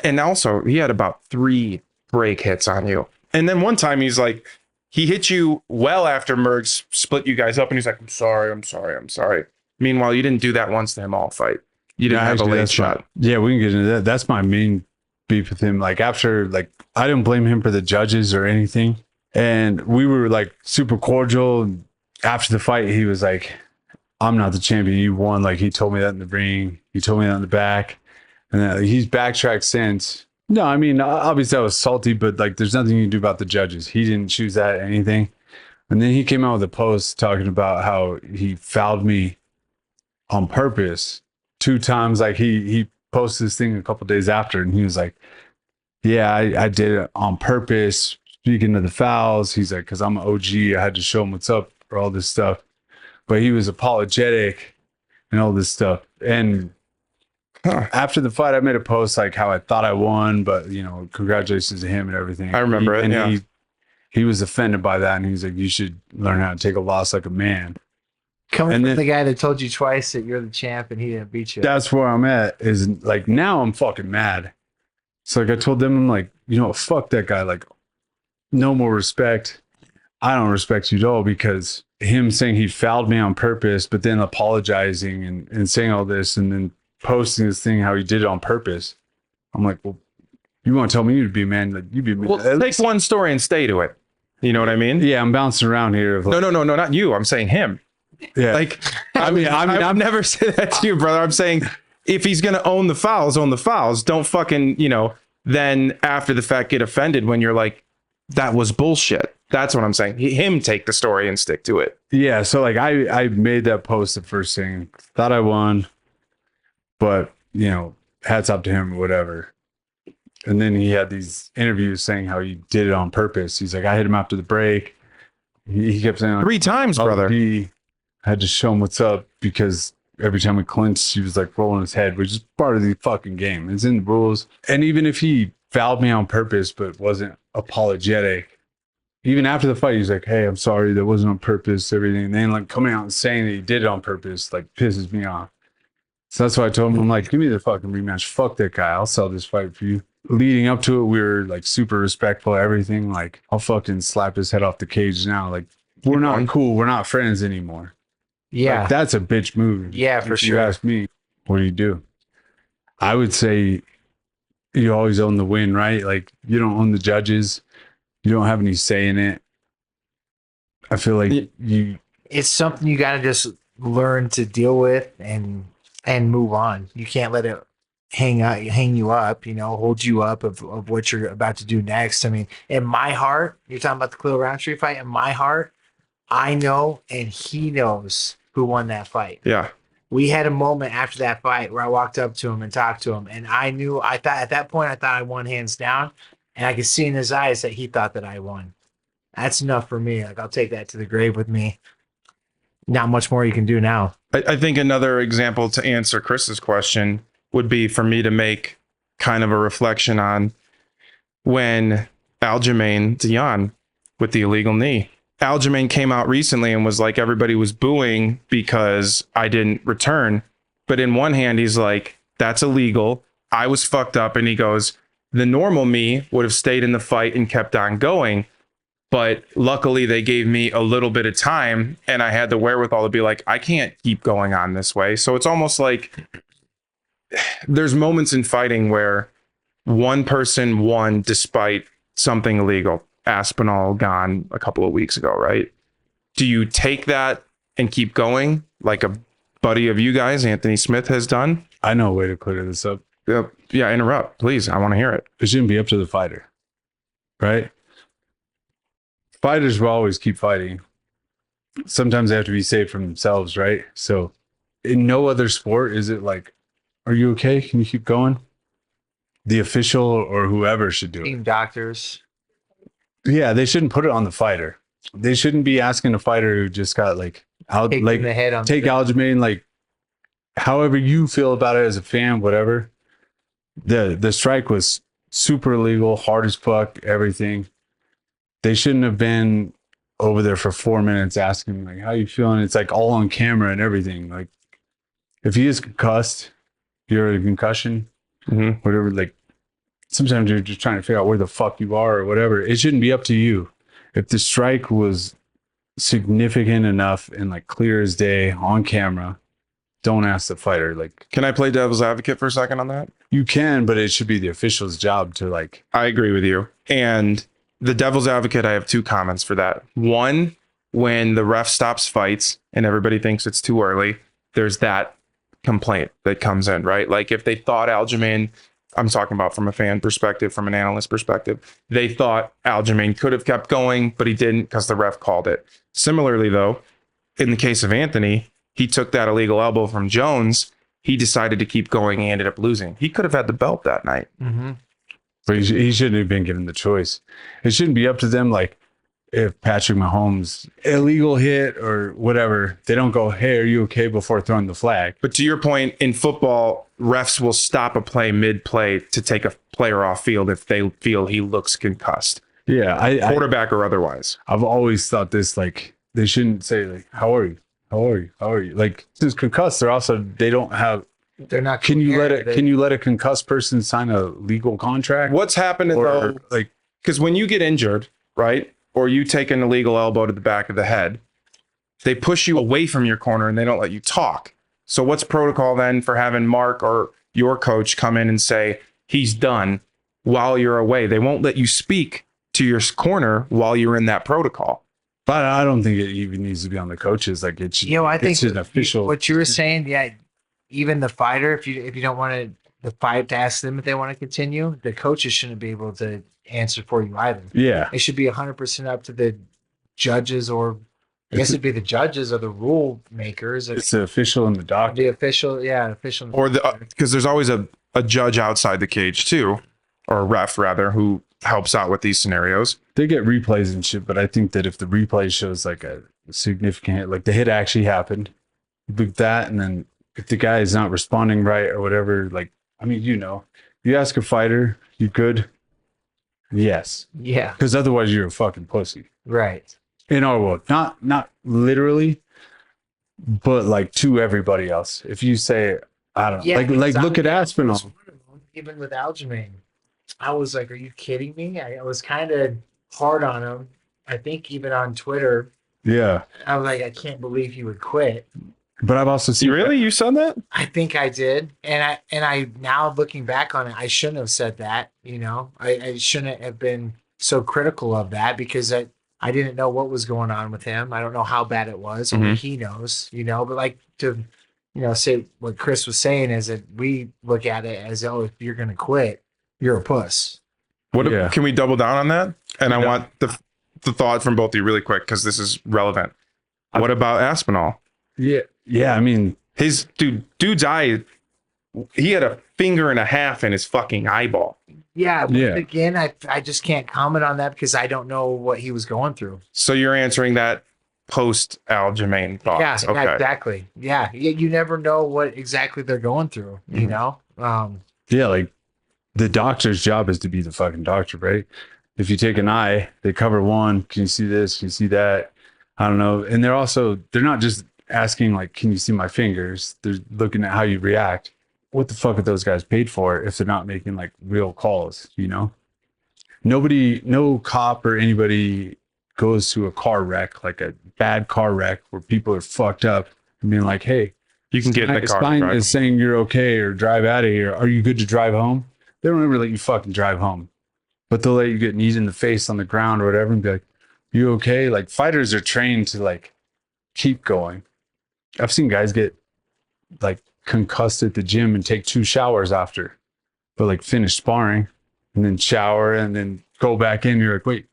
S2: and also he had about 3 break hits on you. And then one time he hit you well after Mergs split you guys up, and he's like, I'm sorry. Meanwhile, you didn't do that once to him all fight. You didn't have a late shot.
S3: Yeah, we can get into that. That's my main beef with him. Like after, like I didn't blame him for the judges or anything. And we were like super cordial. And after the fight, he was like, I'm not the champion. You won. Like he told me that in the ring. He told me that in the back. And then he's backtracked since. No, I mean, obviously I was salty, but like there's nothing you can do about the judges. He didn't choose that anything. And then he came out with a post talking about how he fouled me on purpose 2 times. Like he posted this thing a couple days after, and he was like, yeah, I did it on purpose. Speaking of the fouls, he's like, because I'm an OG, I had to show him what's up or all this stuff. But he was apologetic and all this stuff. And after the fight, I made a post like how I thought I won, but you know, congratulations to him and everything.
S2: I remember it.
S3: And
S2: Yeah.
S3: he was offended by that, and he's like, you should learn how to take a loss like a man.
S1: Coming
S3: And
S1: from
S3: then-
S1: the guy that told you twice that you're the champ and he didn't beat you.
S3: That's where I'm at. Is like now I'm fucking mad. So like I told them, I'm like, you know, fuck that guy. Like, no more respect. I don't respect you at all, because him saying he fouled me on purpose, but then apologizing and saying all this and then posting this thing how he did it on purpose. I'm like, well, you want to tell me to be a man? Like, you be a man.
S2: Well, take one story and stay to it. You know what I mean?
S3: Yeah, I'm bouncing around here. Of like,
S2: No, not you. I'm saying him.
S3: yeah.
S2: Like,
S3: I mean,
S2: I've never said that to you, brother. I'm saying if he's going to own the fouls, own the fouls. Don't fucking, you know, then after the fact get offended when you're like, that was bullshit. That's what I'm saying. Him take the story and stick to it.
S3: Yeah, so like I made that post the first thing, thought I won, but you know, hats off to him or whatever. And then he had these interviews saying how he did it on purpose. He's like, I hit him after the break. He kept saying like,
S2: 3 times, brother.
S3: He had to show him what's up, because every time we clinched, he was like rolling his head, which is part of the fucking game. It's in the rules. And even if he fouled me on purpose but wasn't apologetic, even after the fight, he's like, hey, I'm sorry, that wasn't on purpose, everything. And then like coming out and saying that he did it on purpose, like pisses me off. So that's why I told him, I'm like, give me the fucking rematch. Fuck that guy. I'll sell this fight for you. Leading up to it, we were like super respectful, everything. Like, I'll fucking slap his head off the cage now. Like, we're not cool. We're not friends anymore.
S1: Yeah.
S3: Like, that's a bitch move.
S1: Yeah, for
S3: If
S1: sure.
S3: you ask me, what do you do? I would say you always own the win, right? Like, you don't own the judges. You don't have any say in it. I feel like you.
S1: It's something you got to just learn to deal with and move on. You can't let it hang you up, you know, hold you up of what you're about to do next. I mean, in my heart, you're talking about the Khalil Roundtree fight. In my heart, I know and he knows who won that fight.
S2: Yeah.
S1: We had a moment after that fight where I walked up to him and talked to him, and I thought at that point I won hands down, and I could see in his eyes that he thought that I won. That's enough for me. Like, I'll take that to the grave with me. Not much more you can do now.
S2: I think another example to answer Chris's question would be for me to make kind of a reflection on when Aljamain Dion with the illegal knee. Aljamain came out recently and was like, everybody was booing because I didn't return. But in one hand, he's like, that's illegal. I was fucked up. And he goes, the normal me would have stayed in the fight and kept on going. But luckily, they gave me a little bit of time and I had the wherewithal to be like, I can't keep going on this way. So it's almost like there's moments in fighting where one person won despite something illegal. Aspinall gone a couple of weeks ago, right? Do you take that and keep going like a buddy of you guys, Anthony Smith, has done?
S3: I know a way to clear this up.
S2: Yeah, interrupt, please. I want to hear it.
S3: It shouldn't be up to the fighter, right? Fighters will always keep fighting. Sometimes they have to be saved from themselves, right? So in no other sport is it like, are you okay? Can you keep going? The official or whoever should do it.
S1: Team doctors.
S3: Yeah, they shouldn't put it on the fighter. They shouldn't be asking a fighter who just got like out,
S1: Taking
S3: like
S1: the head on
S3: take
S1: the
S3: Aljamain, like however you feel about it as a fan, whatever. The strike was super illegal, hard as fuck, everything. They shouldn't have been over there for 4 minutes asking like, how you feeling? It's like all on camera and everything. Like if he is concussed, you're a concussion, whatever, like sometimes you're just trying to figure out where the fuck you are or whatever. It shouldn't be up to you. If the strike was significant enough and like clear as day on camera, don't ask the fighter. Like,
S2: Can I play devil's advocate for a second on that?
S3: you can, but it should be the official's job to like.
S2: I agree with you. And the devil's advocate, I have 2 comments for that. One, when the ref stops fights and everybody thinks it's too early, there's that complaint that comes in, right? Like if they thought Aljamain, I'm talking about from a fan perspective, from an analyst perspective, they thought Aljamain could have kept going, but he didn't because the ref called it. Similarly, though, in the case of Anthony, he took that illegal elbow from Jones. He decided to keep going. He ended up losing. He could have had the belt that night.
S1: Mm-hmm.
S3: But he shouldn't have been given the choice. It shouldn't be up to them. Like if Patrick Mahomes illegal hit or whatever, they don't go, "Hey, are you okay?" before throwing the flag.
S2: But to your point, in football, refs will stop a play mid-play to take a player off field if they feel he looks concussed.
S3: Yeah,
S2: Quarterback or otherwise.
S3: I've always thought this, like, they shouldn't say, like, "How are you? How are you? How are you?" Like, since concussed, they don't have.
S1: They're not.
S3: Can you let a concussed person sign a legal contract?
S2: What's happening though?
S3: Like,
S2: because when you get injured, right, or you take an illegal elbow to the back of the head, they push you away from your corner and they don't let you talk. So what's protocol then for having Mark or your coach come in and say he's done while you're away? They won't let you speak to your corner while you're in that protocol.
S3: but I don't think it even needs to be on the coaches. Like, it's
S1: I think
S3: it's an official.
S1: What you were saying, yeah. Even the fighter, if you don't want the fight to ask them if they want to continue, the coaches shouldn't be able to answer for you either.
S3: Yeah,
S1: It should be 100% up to the judges, or I guess it'd be the judges or the rule makers.
S3: it's the official and the doctor.
S1: The official, official.
S2: Or because there's always a judge outside the cage too, or a ref rather, who helps out with these scenarios.
S3: They get replays and shit, but I think that if the replay shows like a significant hit, like the hit actually happened, like that, and then if the guy is not responding right or whatever, like, I mean, you ask a fighter, you good? Yes.
S1: Yeah,
S3: Because otherwise you're a fucking pussy.
S1: right.
S3: In our world. Not literally, but like to everybody else. If you say, I don't know,
S1: Yeah,
S3: like look at Aspinall.
S1: Even with Aljamain, I was like, "Are you kidding me?" I was kind of hard on him. I think even on Twitter,
S3: Yeah.
S1: I was like, "I can't believe he would quit."
S3: But I've also seen
S2: You said that?
S1: I think I did, and I now looking back on it, I shouldn't have said that. I shouldn't have been so critical of that because I didn't know what was going on with him. I don't know how bad it was. Only he knows, But like to, say what Chris was saying is that we look at it as, oh, if you're gonna quit, you're a puss.
S3: Yeah.
S2: Can we double down on that? And I want the thought from both of you really quick because this is relevant. What about Aspinall?
S3: Yeah, I mean,
S2: His dude's eye, he had a finger and a half in his fucking eyeball.
S1: Yeah.
S3: Yeah.
S1: Again, I just can't comment on that because I don't know what he was going through.
S2: So you're answering that post Aljamain thoughts.
S1: Yeah,
S2: Okay.
S1: exactly. Yeah. You never know what exactly they're going through,
S3: yeah, like the doctor's job is to be the fucking doctor, right? If you take an eye, they cover one. Can you see this? Can you see that? I don't know. And they're not just asking like, can you see my fingers? They're looking at how you react. What the fuck are those guys paid for if they're not making like real calls, No cop or anybody goes to a car wreck, like a bad car wreck where people are fucked up and being like, "Hey,
S2: You can get in the car.
S3: Stein
S2: Right?
S3: is saying you're okay or drive out of here. Are you good to drive home?" They don't ever let you fucking drive home, but they'll let you get kneed in the face on the ground or whatever and be like, "You okay?" Like fighters are trained to like keep going. I've seen guys get like concussed at the gym and take 2 showers after, but like finish sparring and then shower and then go back in. You're like, wait,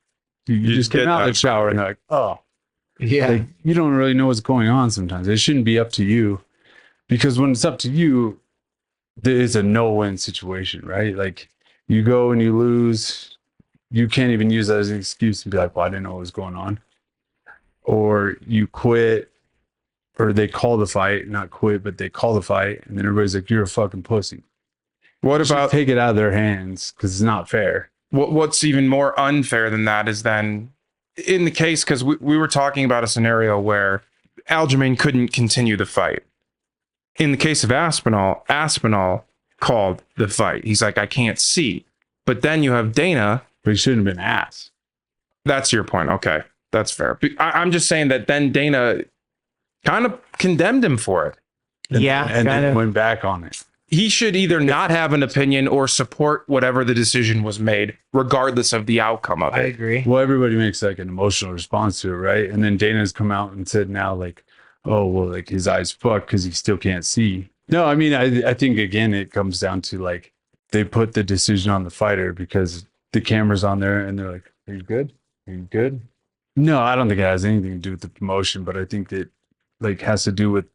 S3: you just came out of the shower, and they're like, oh,
S1: Yeah.
S3: like, you don't really know what's going on sometimes. It shouldn't be up to you, because when it's up to you, there is a no-win situation, right? Like you go and you lose, you can't even use that as an excuse and be like, well, I didn't know what was going on. Or you quit, or they call the fight, not quit, but they call the fight, and then everybody's like, you're a fucking pussy.
S2: What
S3: You should
S2: about
S3: take it out of their hands, because it's not fair.
S2: what's even more unfair than that is then in the case, because we were talking about a scenario where Aljamain couldn't continue the fight. In the case of Aspinall called the fight. He's like, I can't see. But then you have Dana.
S3: But he shouldn't have been asked.
S2: That's your point. Okay, that's fair. I'm just saying that then Dana kind of condemned him for it.
S3: And then went back on it.
S2: He should either not have an opinion or support whatever the decision was made, regardless of the outcome of
S1: I
S2: it.
S1: agree.
S3: Well, everybody makes like an emotional response to it, right? And then Dana's come out and said now, like, oh, well, like his eyes fucked because he still can't see. No, I mean, I think again, it comes down to like they put the decision on the fighter because the camera's on there and they're like, "Are you good? Are you good?" No, I don't think it has anything to do with the promotion, but I think that like has to do with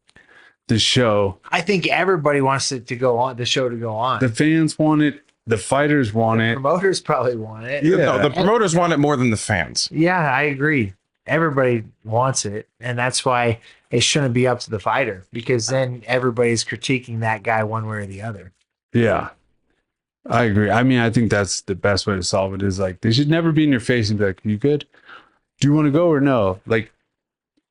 S3: the show.
S1: I think everybody wants it to go on, the show to go on.
S3: The fans want it. The fighters want it.
S1: Promoters probably want it.
S3: Yeah.
S2: No, the promoters want it more than the fans.
S1: Yeah, I agree. Everybody wants it. And that's why it shouldn't be up to the fighter, because then everybody's critiquing that guy one way or the other.
S3: Yeah, I agree. I mean, I think that's the best way to solve it is like they should never be in your face and be like, "You good? Do you want to go or no?" Like,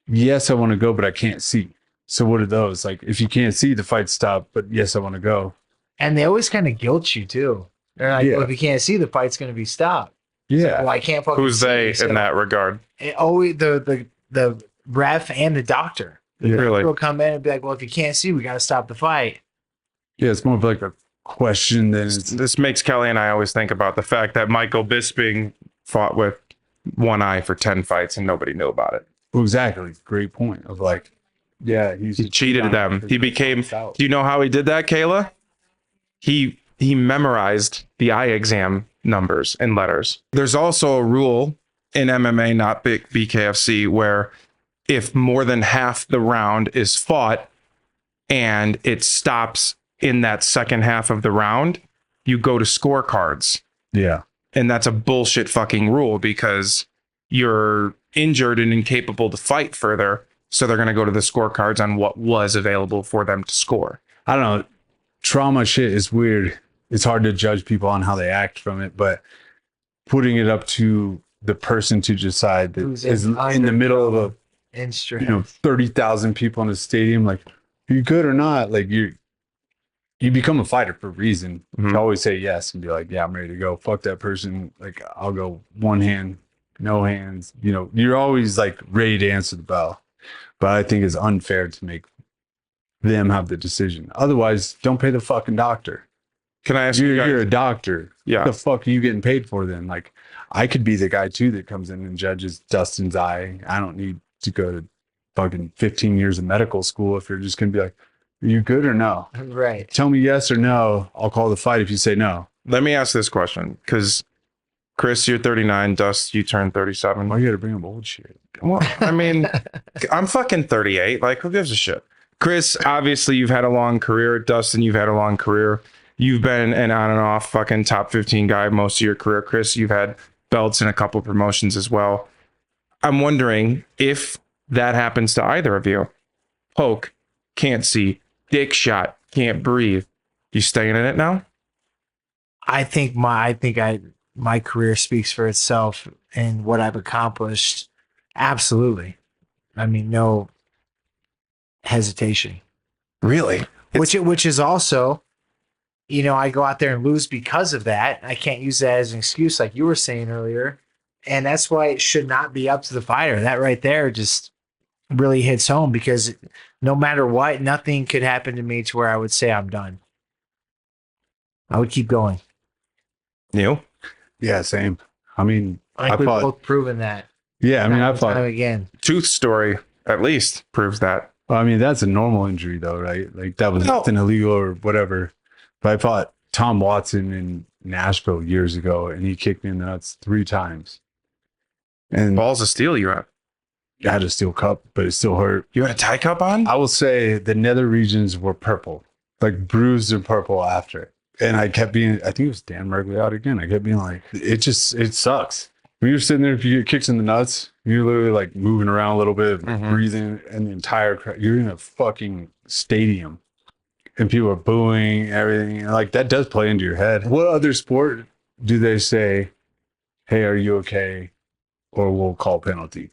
S3: yes, I want to go, but I can't see. So what are those? Like, if you can't see, the fight stop, but yes, I want to go.
S1: And they always kind of guilt you too. They're like,
S3: Yeah.
S1: well, if you can't see, the fight's going to be stopped.
S3: Yeah.
S1: Well, I can't fucking
S2: Who's
S1: see,
S2: they
S1: so
S2: in that regard?
S1: it always the ref and the doctor. The doctor
S2: Really?
S1: will come in and be like, well, if you can't see, we got to stop the fight.
S3: Yeah, it's more of like a question than it's
S2: This makes Kelly and I always think about the fact that Michael Bisping fought with one eye for 10 fights and nobody knew about it.
S3: exactly great point of like, yeah,
S2: He cheated them. He became. Do you know how he did that, Kayla? He memorized the eye exam numbers and letters. There's also a rule in MMA, not BKFC, where if more than half the round is fought and it stops in that second half of the round, you go to scorecards.
S3: Yeah.
S2: And that's a bullshit fucking rule because you're injured and incapable to fight further. So they're going to go to the scorecards on what was available for them to score.
S3: I don't know. Trauma shit is weird. It's hard to judge people on how they act from it, but putting it up to the person to decide that
S1: Who's
S3: is
S1: in
S3: in the middle of a
S1: Instrument.
S3: 30,000 people in a stadium, like, are you good or not? Like you become a fighter for a reason.
S2: Mhm.
S3: You always say yes and be like, yeah, I'm ready to go. Fuck that person. Like I'll go one hand, no hands. You're always like ready to answer the bell. But I think it's unfair to make them have the decision. Otherwise, don't pay the fucking doctor.
S2: Can I ask you guys?
S3: You're a doctor.
S2: Yeah.
S3: What the fuck are you getting paid for then? Like, I could be the guy too that comes in and judges Dustin's eye. I don't need to go to fucking 15 years of medical school if you're just going to be like, are you good or no?
S1: Right.
S3: Tell me yes or no. I'll call the fight if you say no.
S2: Let me ask this question because Chris, you're 39. Dust, you turned 37.
S3: Why you got to bring up old shit?
S2: Well, I mean, I'm fucking 38. Like, who gives a shit? Chris, obviously, you've had a long career. Dustin, you've had a long career. You've been an on and off fucking top 15 guy most of your career. Chris, you've had belts in a couple promotions as well. I'm wondering if that happens to either of you. Poke, can't see, dick shot, can't breathe. You staying in it now?
S1: I think my career speaks for itself and what I've accomplished. Absolutely. I mean, no hesitation.
S2: Really?
S1: Which is also, I go out there and lose because of that. I can't use that as an excuse, like you were saying earlier. And that's why it should not be up to the fighter. That right there just really hits home because no matter what, nothing could happen to me to where I would say I'm done. I would keep going.
S2: Neil?
S3: Yeah, same. I mean,
S1: I think we've both proven that.
S3: Yeah, I mean, I
S1: time
S3: fought.
S1: again.
S2: Tooth story at least proves that.
S3: Well, I mean, that's a normal injury, though, right? Like that was nothing illegal or whatever. But I fought Tom Watson in Nashville years ago, and he kicked me in the nuts 3 times. And
S2: Balls of steel you had.
S3: I had a steel cup, but it still hurt.
S2: You had a tie cup on?
S3: I will say the nether regions were purple, like bruised and purple after it. And I kept being, I think it was Dan Mergley again. I kept being like, it sucks. When you're sitting there, if you get kicks in the nuts, you're literally like moving around a little bit, breathing, and the entire crowd, you're in a fucking stadium and people are booing everything. And like that does play into your head. What other sport do they say, hey, are you okay? Or we'll call penalty.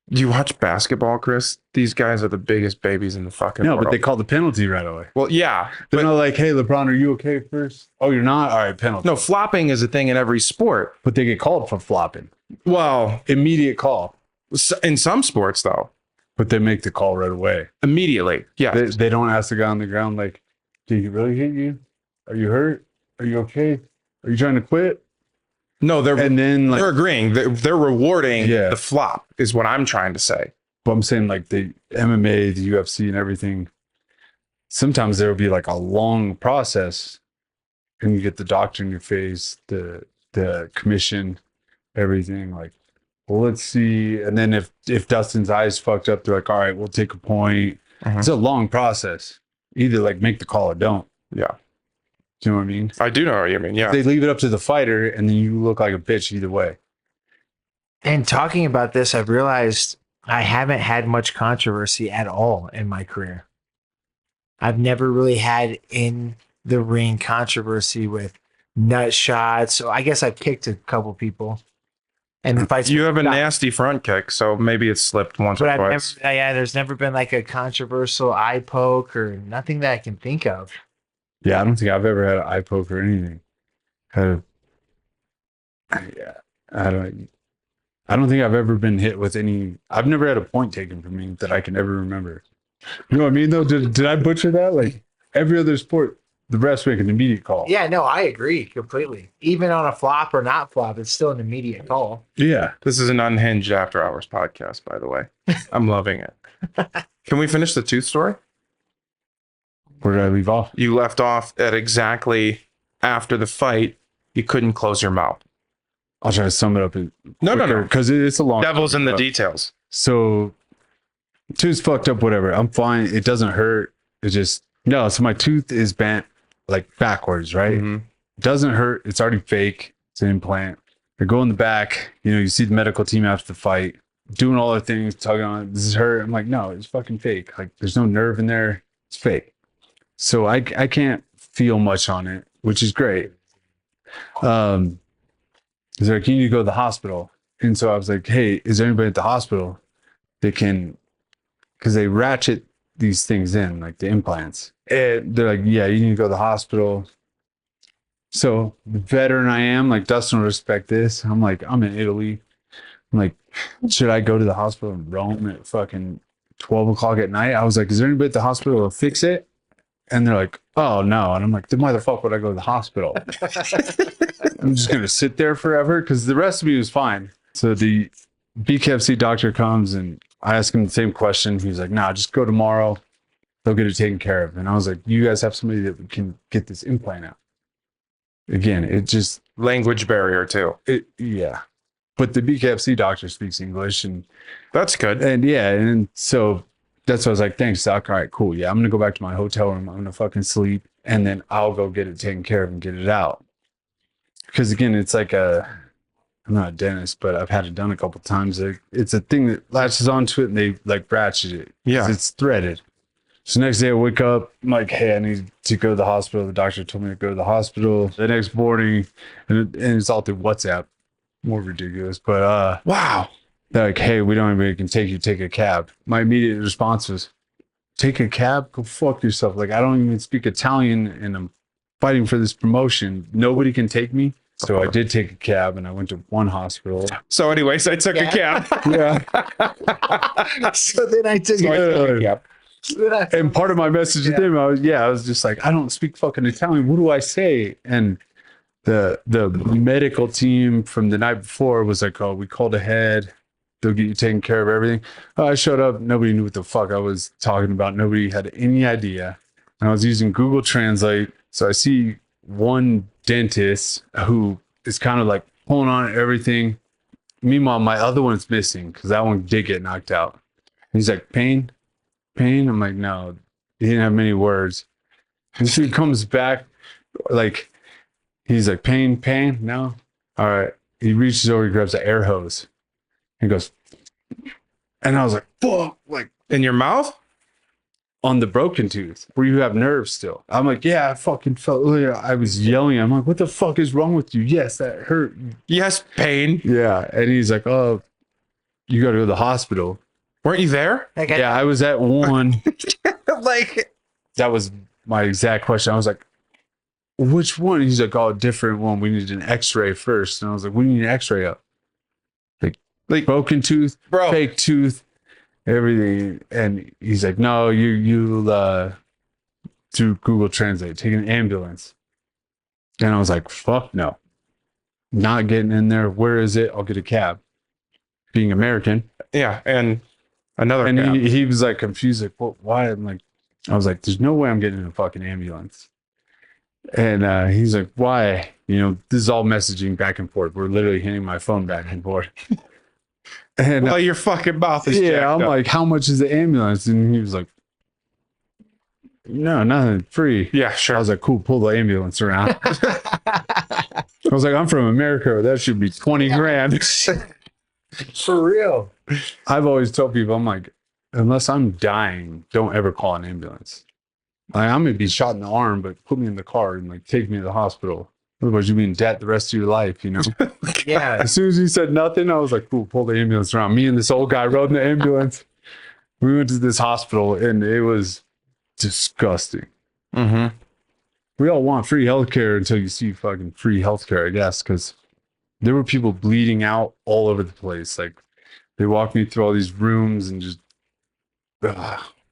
S2: Do you watch basketball, Chris? These guys are the biggest babies in the fucking
S3: No,
S2: world.
S3: but they call the penalty right away.
S2: Well, yeah.
S3: They're
S2: But
S3: not like, hey, LeBron, are you okay first? Oh, you're not? All right, penalty.
S2: no, flopping is a thing in every sport.
S3: But they get called for flopping.
S2: Well,
S3: Immediate call.
S2: in some sports, though,
S3: But they make the call right away.
S2: immediately. Yeah.
S3: They don't ask the guy on the ground, like, did he really hit you? Are you hurt? Are you okay? Are you trying to quit?
S2: No, they're
S3: then like,
S2: agreeing. They're rewarding
S3: Yeah.
S2: the flop, is what I'm trying to say.
S3: but I'm saying like the MMA, the UFC, and everything. sometimes there will be like a long process, and you get the doctor in your face, the commission, everything. Like, well, let's see. And then if Dustin's eyes fucked up, they're like, all right, we'll take a point. It's a long process. Either like make the call or don't.
S2: Yeah.
S3: Do you know what I mean?
S2: I do know what you mean. Yeah.
S3: They leave it up to the fighter, and then you look like a bitch either way.
S1: And talking about this, I've realized I haven't had much controversy at all in my career. I've never really had in the ring controversy with nut shots. So I guess I've kicked a couple people. And the fights
S2: You have a nasty front kick, so maybe it's slipped once
S1: but
S2: or
S1: I've
S2: twice.
S1: never, yeah, there's never been like a controversial eye poke or nothing that I can think of.
S3: Yeah, I don't think I've ever had an eye poke or anything. Yeah, I don't think I've ever been hit with any. I've never had a point taken from me that I can ever remember. You know what I mean? Though, did I butcher that? Like every other sport, the refs make an immediate call.
S1: Yeah, no, I agree completely. Even on a flop or not flop, it's still an immediate call.
S3: Yeah.
S2: This is an unhinged after hours podcast, by the way. I'm loving it. Can we finish the tooth story?
S3: Where did I leave off?
S2: You left off at exactly after the fight. You couldn't close your mouth.
S3: I'll try to sum it up.
S2: No.
S3: Because it's a long.
S2: Devil's in the details.
S3: So, tooth's fucked up. Whatever. I'm fine. It doesn't hurt. It just no. So my tooth is bent like backwards, right?
S2: Mhm.
S3: Doesn't hurt. It's already fake. It's an implant. They go in the back. You know, you see the medical team after the fight doing all their things, tugging on it. This is hurt. I'm like, no, it's fucking fake. Like, there's no nerve in there. It's fake. So I can't feel much on it, which is great. He's like, you need to go to the hospital. And so I was like, hey, is there anybody at the hospital that can, because they ratchet these things in, like the implants. And they're like, yeah, you need to go to the hospital. So the veteran I am, like Dustin will respect this. I'm like, I'm in Italy. I'm like, should I go to the hospital in Rome at fucking 12 o'clock at night? I was like, is there anybody at the hospital to fix it? And they're like, oh no. And I'm like, then why the fuck would I go to the hospital? I'm just going to sit there forever because the rest of me was fine. So the BKFC doctor comes and I ask him the same question. He's like, nah, just go tomorrow. They'll get it taken care of. And I was like, you guys have somebody that can get this implant out. Again, it just...
S2: Language barrier too.
S3: Yeah. But the BKFC doctor speaks English and...
S2: That's good.
S3: And yeah, and so that's what I was like, thanks, doc. All right, cool. Yeah, I'm going to go back to my hotel room. I'm going to fucking sleep. And then I'll go get it taken care of and get it out. Because again, it's like I'm not a dentist, but I've had it done a couple times. It's a thing that latches onto it and they like ratchet it.
S2: Yeah.
S3: It's threaded. So next day I wake up, I'm like, hey, I need to go to the hospital. The doctor told me to go to the hospital. The next morning, and it's all through WhatsApp. More ridiculous. But
S2: Wow.
S3: they're like, hey, we don't anybody can take you, take a cab. My immediate response was, take a cab? Go fuck yourself. Like, I don't even speak Italian and I'm fighting for this promotion. Nobody can take me. So I did take a cab and I went to one hospital.
S2: So anyways, I took a cab.
S3: Yeah.
S1: So then I took
S2: So I took a cab.
S3: And part of my message to them, I was just like, I don't speak fucking Italian. What do I say? And the medical team from the night before was like, oh, we called ahead. They'll get you taken care of everything. I showed up. Nobody knew what the fuck I was talking about. Nobody had any idea. And I was using Google Translate. So I see one dentist who is kind of like pulling on everything. Meanwhile, my other one's missing because that one did get knocked out. And he's like, pain? I'm like, no, he didn't have many words. And so he comes back, like, he's like, pain, no. All right. He reaches over, he grabs an air hose and goes, and I was like, fuck, like
S2: In your mouth?
S3: on the broken tooth where you have nerves still. I'm like, yeah, I fucking felt, I was yelling. I'm like, what the fuck is wrong with you? Yes, that hurt.
S2: Yes, pain.
S3: Yeah. And he's like, oh, you got to go to the hospital.
S2: Weren't you there?
S3: Yeah, I was at one.
S2: Like,
S3: That was my exact question. I was like, which one? He's like, oh, different one. We need an x-ray first. And I was like, we need an x-ray up. Like broken tooth,
S2: bro.
S3: fake tooth, everything. And he's like, no, you do Google Translate, take an ambulance. And I was like, fuck no. Not getting in there. Where is it? I'll get a cab. Being American.
S2: Yeah, and another
S3: And
S2: cab.
S3: he was like confused, like, what, why? I'm like, I was like, there's no way I'm getting in a fucking ambulance. And he's like, why? You know, this is all messaging back and forth. We're literally hitting my phone back and forth. And
S2: Well, your fucking mouth is
S3: yeah,
S2: jacked
S3: I'm
S2: up.
S3: like, how much is the ambulance? And he was like, no, nothing, free.
S2: Yeah,
S3: I
S2: sure.
S3: was like, cool, pull the ambulance around. I was like, I'm from America. That should be 20 grand.
S1: For real.
S3: I've always told people, I'm like, unless I'm dying, don't ever call an ambulance. Like, I'm going to be shot in the arm, but put me in the car and like take me to the hospital. Otherwise, you'll be in debt the rest of your life, you know?
S1: Yeah.
S3: As soon as he said nothing, I was like, cool, pull the ambulance around. Me and this old guy rode in the ambulance. We went to this hospital and it was disgusting.
S2: Mm-hmm.
S3: We all want free healthcare until you see fucking free healthcare, I guess, because there were people bleeding out all over the place. Like, they walked me through all these rooms and just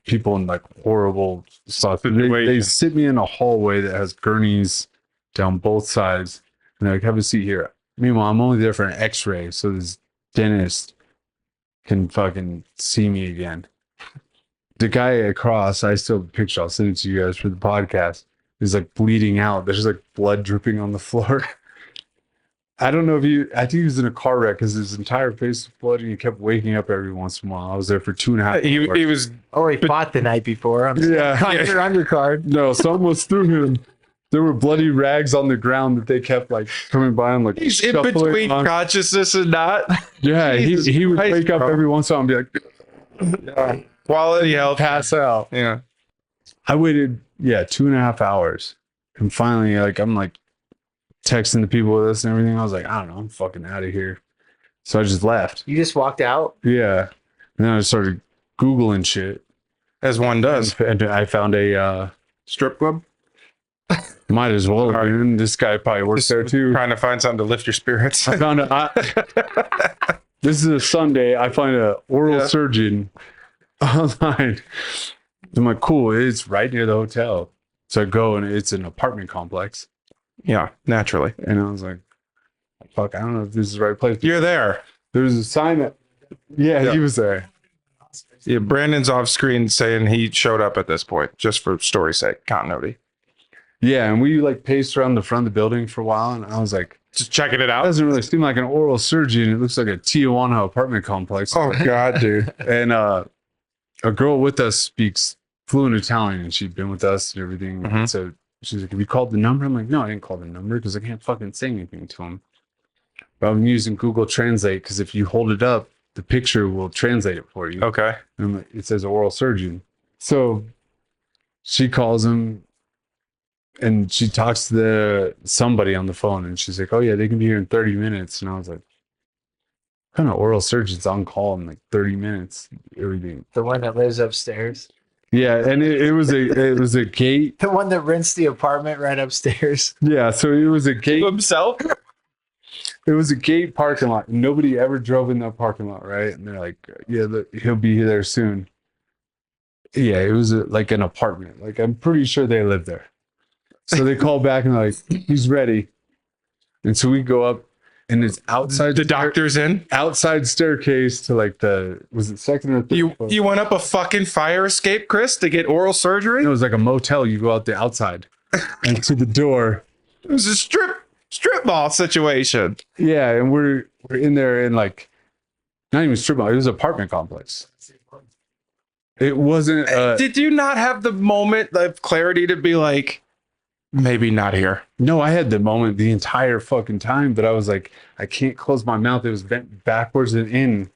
S3: people in like horrible stuff. They sit me in a hallway that has gurneys down both sides, and they're like, have a seat here. Meanwhile, I'm only there for an x-ray so this dentist can fucking see me again. The guy across, I still have a picture, I'll send it to you guys for the podcast, is like bleeding out. There's like blood dripping on the floor. I don't know if I think he was in a car wreck because his entire face was bloody and he kept waking up every once in a while. I was there for 2.5 hours.
S2: He was
S1: Or he fought the night before. On your undercard.
S3: No, someone was through him. There were bloody rags on the ground that they kept like coming by and like
S2: he's in
S3: shuffling
S2: between
S3: on.
S2: consciousness and not.
S3: Yeah, he would
S2: Christ,
S3: wake up
S2: bro.
S3: every once in a while and be like,
S2: Quality health.
S3: pass out.
S2: Yeah.
S3: I waited, 2.5 hours. And finally, like, I'm like texting the people with us and everything. I was like, I don't know, I'm fucking out of here. So I just left.
S1: You just walked out?
S3: Yeah. And then I started Googling shit.
S2: As one does.
S3: And I found a
S2: Strip club?
S3: might as well. Man. This guy probably works there too.
S2: Trying to find something to lift your spirits.
S3: I found this is a Sunday. I find an oral surgeon online. I'm like, cool, it's right near the hotel. So I go and it's an apartment complex.
S2: Yeah, naturally.
S3: And I was like, fuck, I don't know if this is the right place.
S2: You're there.
S3: There was a sign that, he was there.
S2: Yeah, Brandon's off screen saying he showed up at this point, just for story's sake, continuity.
S3: Yeah, and we like paced around the front of the building for a while. And I was like,
S2: Just checking it
S3: that
S2: out.
S3: doesn't really seem like an oral surgeon. It looks like a Tijuana apartment complex.
S2: Oh, God, dude.
S3: And a girl with us speaks fluent Italian, and she'd been with us and everything.
S2: Mhm.
S3: So she's like, have you called the number? I'm like, no, I didn't call the number because I can't fucking say anything to him. But I'm using Google Translate because if you hold it up, the picture will translate it for you.
S2: Okay.
S3: And I'm like, it says oral surgeon. So she calls him and she talks to somebody on the phone, and she's like, oh yeah, they can be here in 30 minutes. And I was like, what kind of oral surgeon's on call in like 30 minutes? Everything.
S1: The one that lives upstairs?
S3: Yeah, and it was a gate.
S1: The one that rents the apartment right upstairs?
S3: Yeah, so it was a gate.
S2: Himself?
S3: It was a gate parking lot. Nobody ever drove in that parking lot, right? And they're like, yeah, he'll be there soon. Yeah, it was like an apartment. Like, I'm pretty sure they live there. So they call back and they're like, he's ready. And so we go up, and it's outside.
S2: The doctor's in?
S3: Outside staircase to like was it second or third?
S2: You went up a fucking fire escape, Chris, to get oral surgery?
S3: It was like a motel. You go out the outside and to the door.
S2: It was a strip mall situation.
S3: Yeah, and we're in there in like not even strip mall. It was an apartment complex. It wasn't.
S2: Did you not have the moment of clarity to be like, maybe not here?
S3: No, I had the moment the entire fucking time, but I was like, I can't close my mouth. It was bent backwards and in.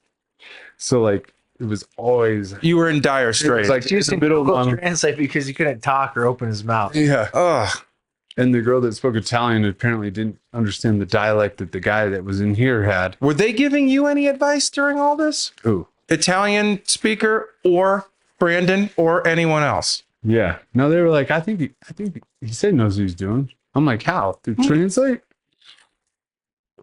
S3: So like, it was always.
S2: You were in dire
S3: It
S2: straits.
S3: was like
S1: He was
S3: in
S1: in
S3: the middle
S1: Google
S3: of my.
S1: Translate because he couldn't talk or open his mouth.
S3: Yeah.
S2: Ugh.
S3: And the girl that spoke Italian apparently didn't understand the dialect that the guy that was in here had.
S2: Were they giving you any advice during all this?
S3: Ooh.
S2: Italian speaker or Brandon or anyone else?
S3: Yeah. No, they were like, I think he said he knows what he's doing. I'm like, how? Through Translate?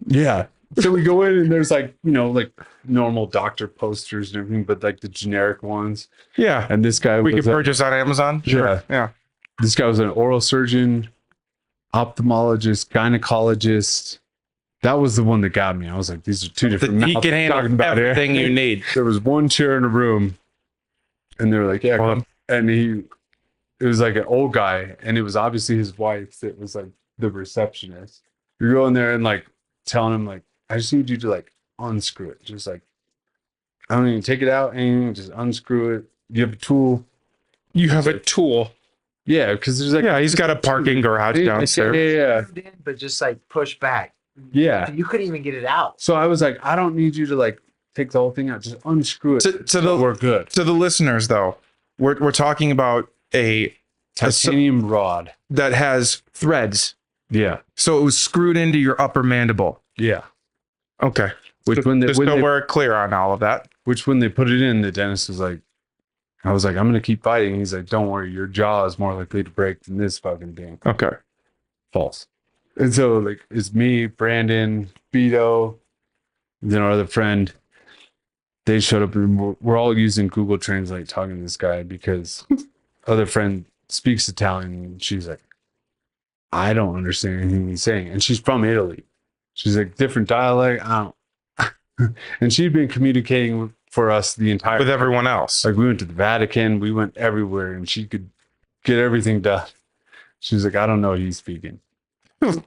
S3: Yeah. So we go in and there's like, like normal doctor posters and everything, but like the generic ones.
S2: Yeah.
S3: And this guy
S2: We
S3: was
S2: could purchase on Amazon?
S3: Yeah.
S2: Yeah.
S3: this guy was an oral surgeon, ophthalmologist, gynecologist. That was the one that got me. I was like, these are two different
S2: He
S3: mouths
S2: can handle
S3: talking about
S2: everything
S3: here.
S2: you need.
S3: There was one chair in a room, and they were like, yeah, come. And it was like an old guy, and it was obviously his wife that was like the receptionist. You're going there and like telling him like, I just need you to like unscrew it. Just like, I don't even take it out, and just unscrew it. You have a tool.
S2: You have a tool.
S3: Yeah, because there's like,
S2: Yeah, he's got a parking garage downstairs.
S3: Yeah.
S1: But just like push back.
S3: Yeah.
S1: You couldn't even get it out.
S3: So I was like, I don't need you to like take the whole thing out. Just unscrew it. We're good.
S2: To the listeners, though, we're talking about a
S3: Titanium rod
S2: that has threads.
S3: Yeah.
S2: So it was screwed into your upper mandible.
S3: Yeah.
S2: Okay.
S3: Which when they,
S2: just so we're clear on all of that.
S3: Which when they put it in, the dentist was like, I was like, I'm gonna keep fighting. He's like, don't worry, your jaw is more likely to break than this fucking thing.
S2: Okay.
S3: False. And so like it's me, Brandon, Beto, and then our other friend. They showed up and we're all using Google Translate talking to this guy because other friend speaks Italian and she's like, I don't understand anything he's saying. And she's from Italy. She's like, different dialect. I don't. And she'd been communicating for us the entire
S2: with everyone else.
S3: Like we went to the Vatican, we went everywhere, and she could get everything done. She was like, I don't know what he's speaking. I'm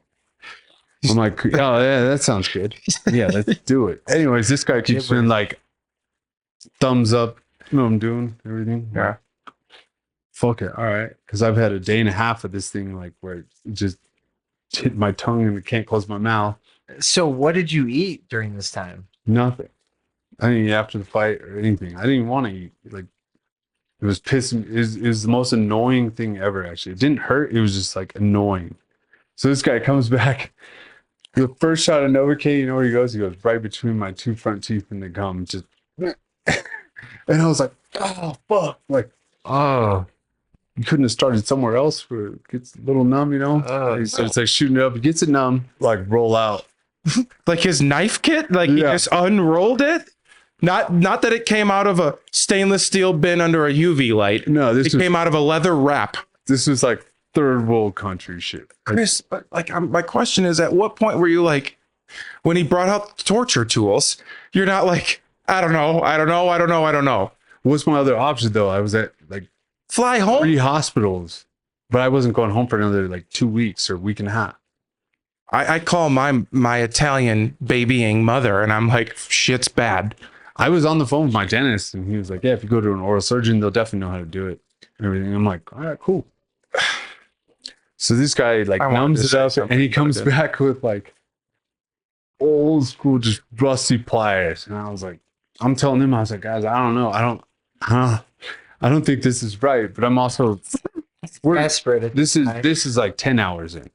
S3: like, oh yeah, that sounds good. Yeah, let's do it. Anyways, this guy keeps being like, thumbs up. You know what I'm doing? Everything.
S2: Yeah.
S3: Fuck it. All right. Because I've had a day and a half of this thing, like where it just hit my tongue and I can't close my mouth.
S1: So what did you eat during this time?
S3: Nothing. I didn't eat after the fight or anything. I didn't even want to eat. Like it was pissing. It was the most annoying thing ever. Actually, it didn't hurt. It was just like annoying. So this guy comes back. The first shot of Novocaine, you know where he goes? He goes right between my two front teeth and the gum. Just, and I was like, oh fuck! Like, oh, you couldn't have started somewhere else where it gets a little numb, you know? So it's like shooting it up. It gets it numb. Like roll out.
S2: Like his knife kit. Like he just unrolled it. Not that it came out of a stainless steel bin under a UV light.
S3: No,
S2: it came out of a leather wrap.
S3: This was like third world country shit.
S2: Chris, but like my question is, at what point were you like, when he brought out torture tools, you're not like, I don't know.
S3: What's my other option though? I was at like
S2: fly home
S3: 3 hospitals, but I wasn't going home for another like 2 weeks or a week and a half.
S2: I call my Italian babying mother and I'm like, shit's bad.
S3: I was on the phone with my dentist and he was like, yeah, if you go to an oral surgeon, they'll definitely know how to do it and everything. I'm like, all right, cool. So this guy like numbs it up and he comes back with like old school, just rusty pliers. And I was like, I'm telling him, I was like, guys, I don't know. I don't think this is right, but I'm also
S1: desperate.
S3: This is like 10 hours in.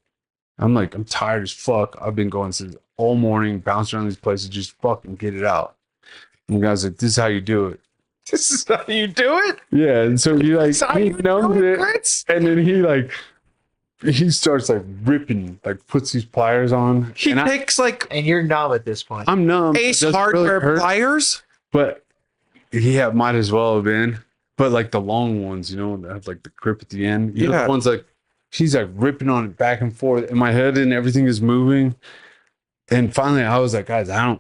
S3: I'm like, I'm tired as fuck. I've been going since all morning, bouncing around these places, just fucking get it out. And the guy's like, this is how you do it.
S2: This is how you do it?
S3: Yeah. And so he like, he numbs it. And then he starts like ripping, like puts these pliers on.
S2: He takes like,
S1: and you're numb at this point.
S3: I'm numb.
S2: Ace Hardware pliers?
S3: But yeah, might as well have been. But like the long ones, you know, that have like the grip at the end. You know, the ones like, he's like ripping on it back and forth in my head and everything is moving. And finally I was like, guys, I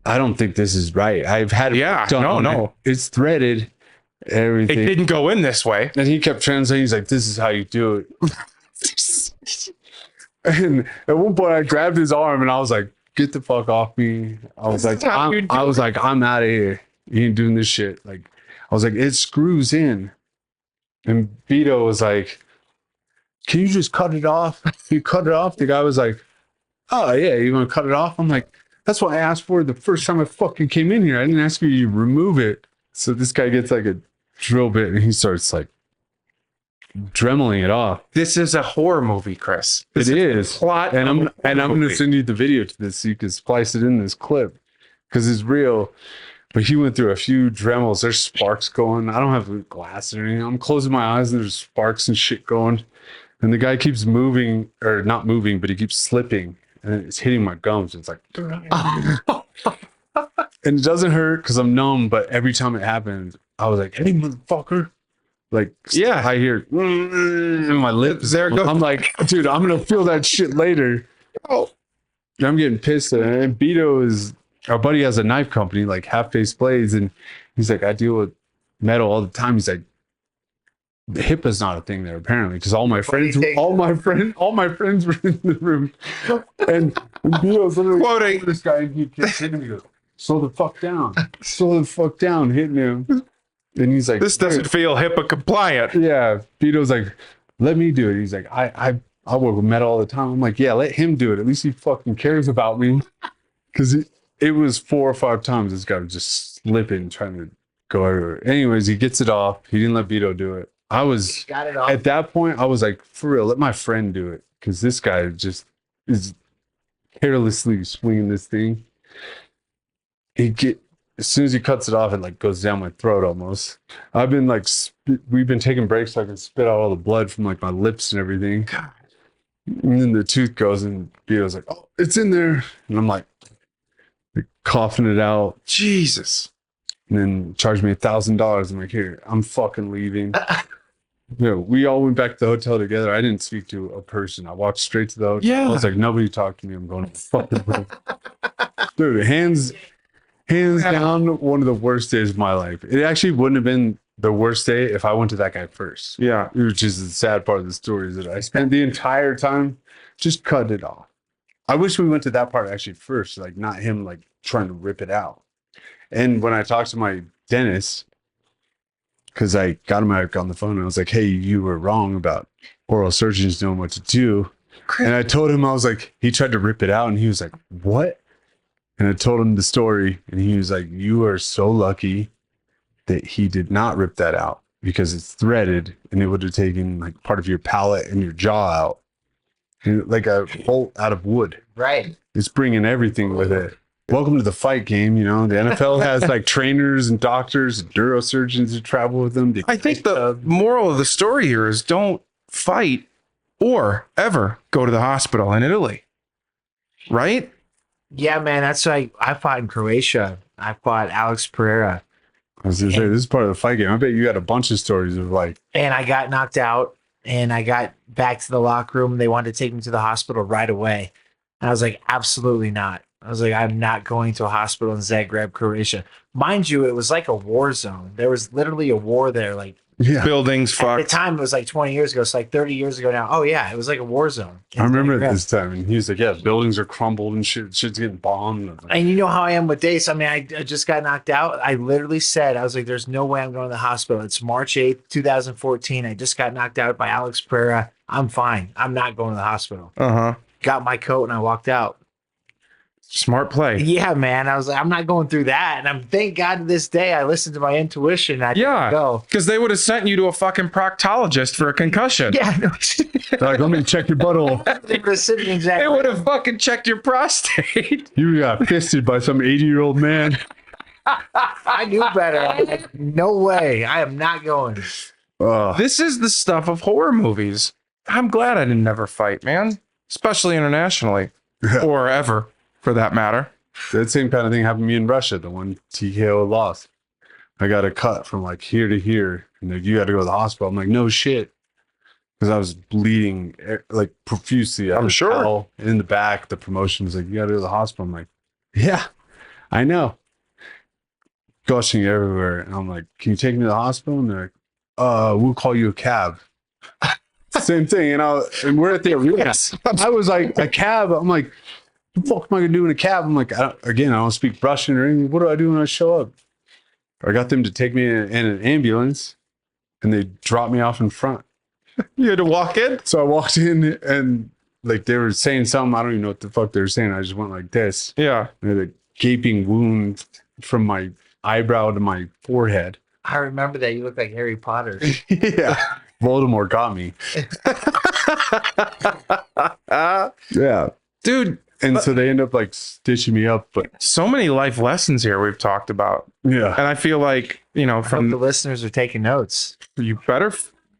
S3: don't think this is right. I've had it done. No. It's threaded. Everything.
S2: It didn't go in this way.
S3: And he kept translating. He's like, this is how you do it. And at one point I grabbed his arm and I was like, get the fuck off me. I was like, I'm out of here. You ain't doing this shit. Like, I was like, it screws in. And Beto was like, can you just cut it off? You cut it off? The guy was like, oh yeah, you want to cut it off? I'm like, that's what I asked for the first time I fucking came in here. I didn't ask you to remove it. So this guy gets like a drill bit and he starts like dremeling it off.
S2: This is a horror movie, Chris.
S3: It is.
S2: Plot
S3: and I'm going to send you the video to this so you can splice it in this clip because it's real. But he went through a few Dremels. There's sparks going. I don't have glass or anything. I'm closing my eyes and there's sparks and shit going. And the guy keeps moving, or not moving, but he keeps slipping. And it's hitting my gums. It's like, and it doesn't hurt because I'm numb. But every time it happens, I was like, hey, motherfucker. Like, yeah, I hear in my lips.
S2: There it goes.
S3: I'm like, dude, I'm going to feel that shit later. Oh, I'm getting pissed. And Beto is, our buddy has a knife company, like Half Face Blades. And he's like, I deal with metal all the time. He's like, HIPAA's not a thing there apparently, because all my friends were in the room, and Vito's literally
S2: Quoting
S3: this guy, and he keeps hitting me. He goes, slow the fuck down, hitting him. And he's like,
S2: this doesn't feel HIPAA compliant.
S3: yeah. Vito's like, let me do it. He's like, I work with Meta all the time. I'm like, yeah, let him do it. At least he fucking cares about me. Because it was 4 or 5 times this guy was just slipping, trying to go everywhere. Anyways, he gets it off. He didn't let Vito do it. I was,
S1: Got it off.
S3: at that point, I was like, for real, let my friend do it. Because this guy just is carelessly swinging this thing. As soon as he cuts it off, it like goes down my throat almost. I've been like, we've been taking breaks so I can spit out all the blood from like my lips and everything.
S2: God.
S3: And then the tooth goes, and Vito's like, oh, it's in there. And I'm like coughing it out.
S2: Jesus.
S3: And then charged me $1,000. I'm like, here, I'm fucking leaving. We all went back to the hotel together. I didn't speak to a person. I walked straight to the hotel.
S2: Yeah.
S3: I was like, nobody talked to me. I'm going to fucking room. Dude, hands down, one of the worst days of my life. It actually wouldn't have been the worst day if I went to that guy first.
S2: Yeah.
S3: Which is the sad part of the story, is that I spent the entire time just cutting it off. I wish we went to that part actually first, like not him like trying to rip it out. And when I talked to my dentist, because I got him on the phone and I was like, hey, you were wrong about oral surgeons knowing what to do. And I told him, I was like, he tried to rip it out and he was like, what? And I told him the story and he was like, you are so lucky that he did not rip that out, because it's threaded and it would have taken like part of your palate and your jaw out. And like a bolt out of wood.
S1: Right.
S3: It's bringing everything with it. Welcome to the fight game. You know, the NFL has like trainers and doctors and neurosurgeons that travel with them.
S2: I think the moral of the story here is don't fight or ever go to the hospital in Italy. Right?
S1: Yeah, man. That's like I fought in Croatia. I fought Alex Pereira.
S3: I was gonna say, this is part of the fight game. I bet you got a bunch of stories of like,
S1: And I got knocked out and I got back to the locker room. They wanted to take me to the hospital right away. And I was like, absolutely not. I was like, I'm not going to a hospital in Zagreb, Croatia. Mind you, it was like a war zone. There was literally a war there. Like,
S3: yeah,
S2: Buildings
S1: at the
S2: fucked.
S1: time, it was like 20 years ago. It's like 30 years ago now. Oh, yeah. It was like a war zone. in
S3: I remember at
S1: Zagreb.
S3: this time, and he was like, yeah, buildings are crumbled and shit's getting bombed. I was like,
S1: And you know how I am with dates. I mean, I just got knocked out. I literally said, I was like, there's no way I'm going to the hospital. It's March 8th, 2014. I just got knocked out by Alex Pereira. I'm fine. I'm not going to the hospital.
S2: Uh-huh.
S1: Got my coat and I walked out.
S2: Smart play.
S1: Yeah, man. I was like, I'm not going through that. And I'm thank God to this day I listened to my intuition. I
S2: Yeah.
S1: didn't go.
S2: Because they would have sent you to a fucking proctologist for a concussion.
S1: Yeah, no.
S3: they're like, let me check your butthole.
S1: They were sitting
S2: They
S1: exactly.
S2: would have fucking checked your prostate.
S3: You got fisted by some 80-year-old man.
S1: I knew better. I'm like, no way. I am not going.
S2: This is the stuff of horror movies. I'm glad I didn't ever fight, man. Especially internationally. Or ever, for that matter.
S3: That same kind of thing happened to me in Russia, the one TKO lost. I got a cut from like here to here, and like, you got to go to the hospital. I'm like, no shit. Because I was bleeding like profusely.
S2: I'm sure.
S3: Towel. In the back, the promotion was like, you got to go to the hospital. I'm like, yeah, I know. Gushing everywhere. And I'm like, can you take me to the hospital? And they're like, we'll call you a cab. Same thing. And we're at the arena. I was like, a cab. I'm like, what the fuck am I going to do in a cab? I'm like, I don't speak Russian or anything. What do I do when I show up? I got them to take me in an ambulance, and they dropped me off in front.
S2: You had to walk in?
S3: So I walked in, and like they were saying something. I don't even know what the fuck they were saying. I just went like this.
S2: Yeah.
S3: And I had a gaping wound from my eyebrow to my forehead.
S1: I remember that. You look like Harry Potter.
S3: Yeah. Voldemort got me. Yeah.
S2: Dude,
S3: And so they end up like stitching me up. But
S2: so many life lessons here we've talked about.
S3: yeah.
S2: And I feel like, you know,
S1: I hope the
S2: from
S1: listeners are taking notes.
S2: you better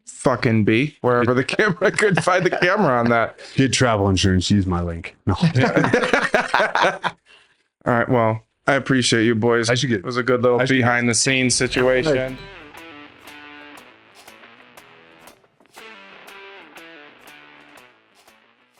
S2: fucking be wherever the camera could find the camera on that.
S3: Get travel insurance. Use my link. No.
S2: All right. Well, I appreciate you boys.
S3: I should get-
S2: It was a good little
S3: I should-
S2: behind the scenes situation.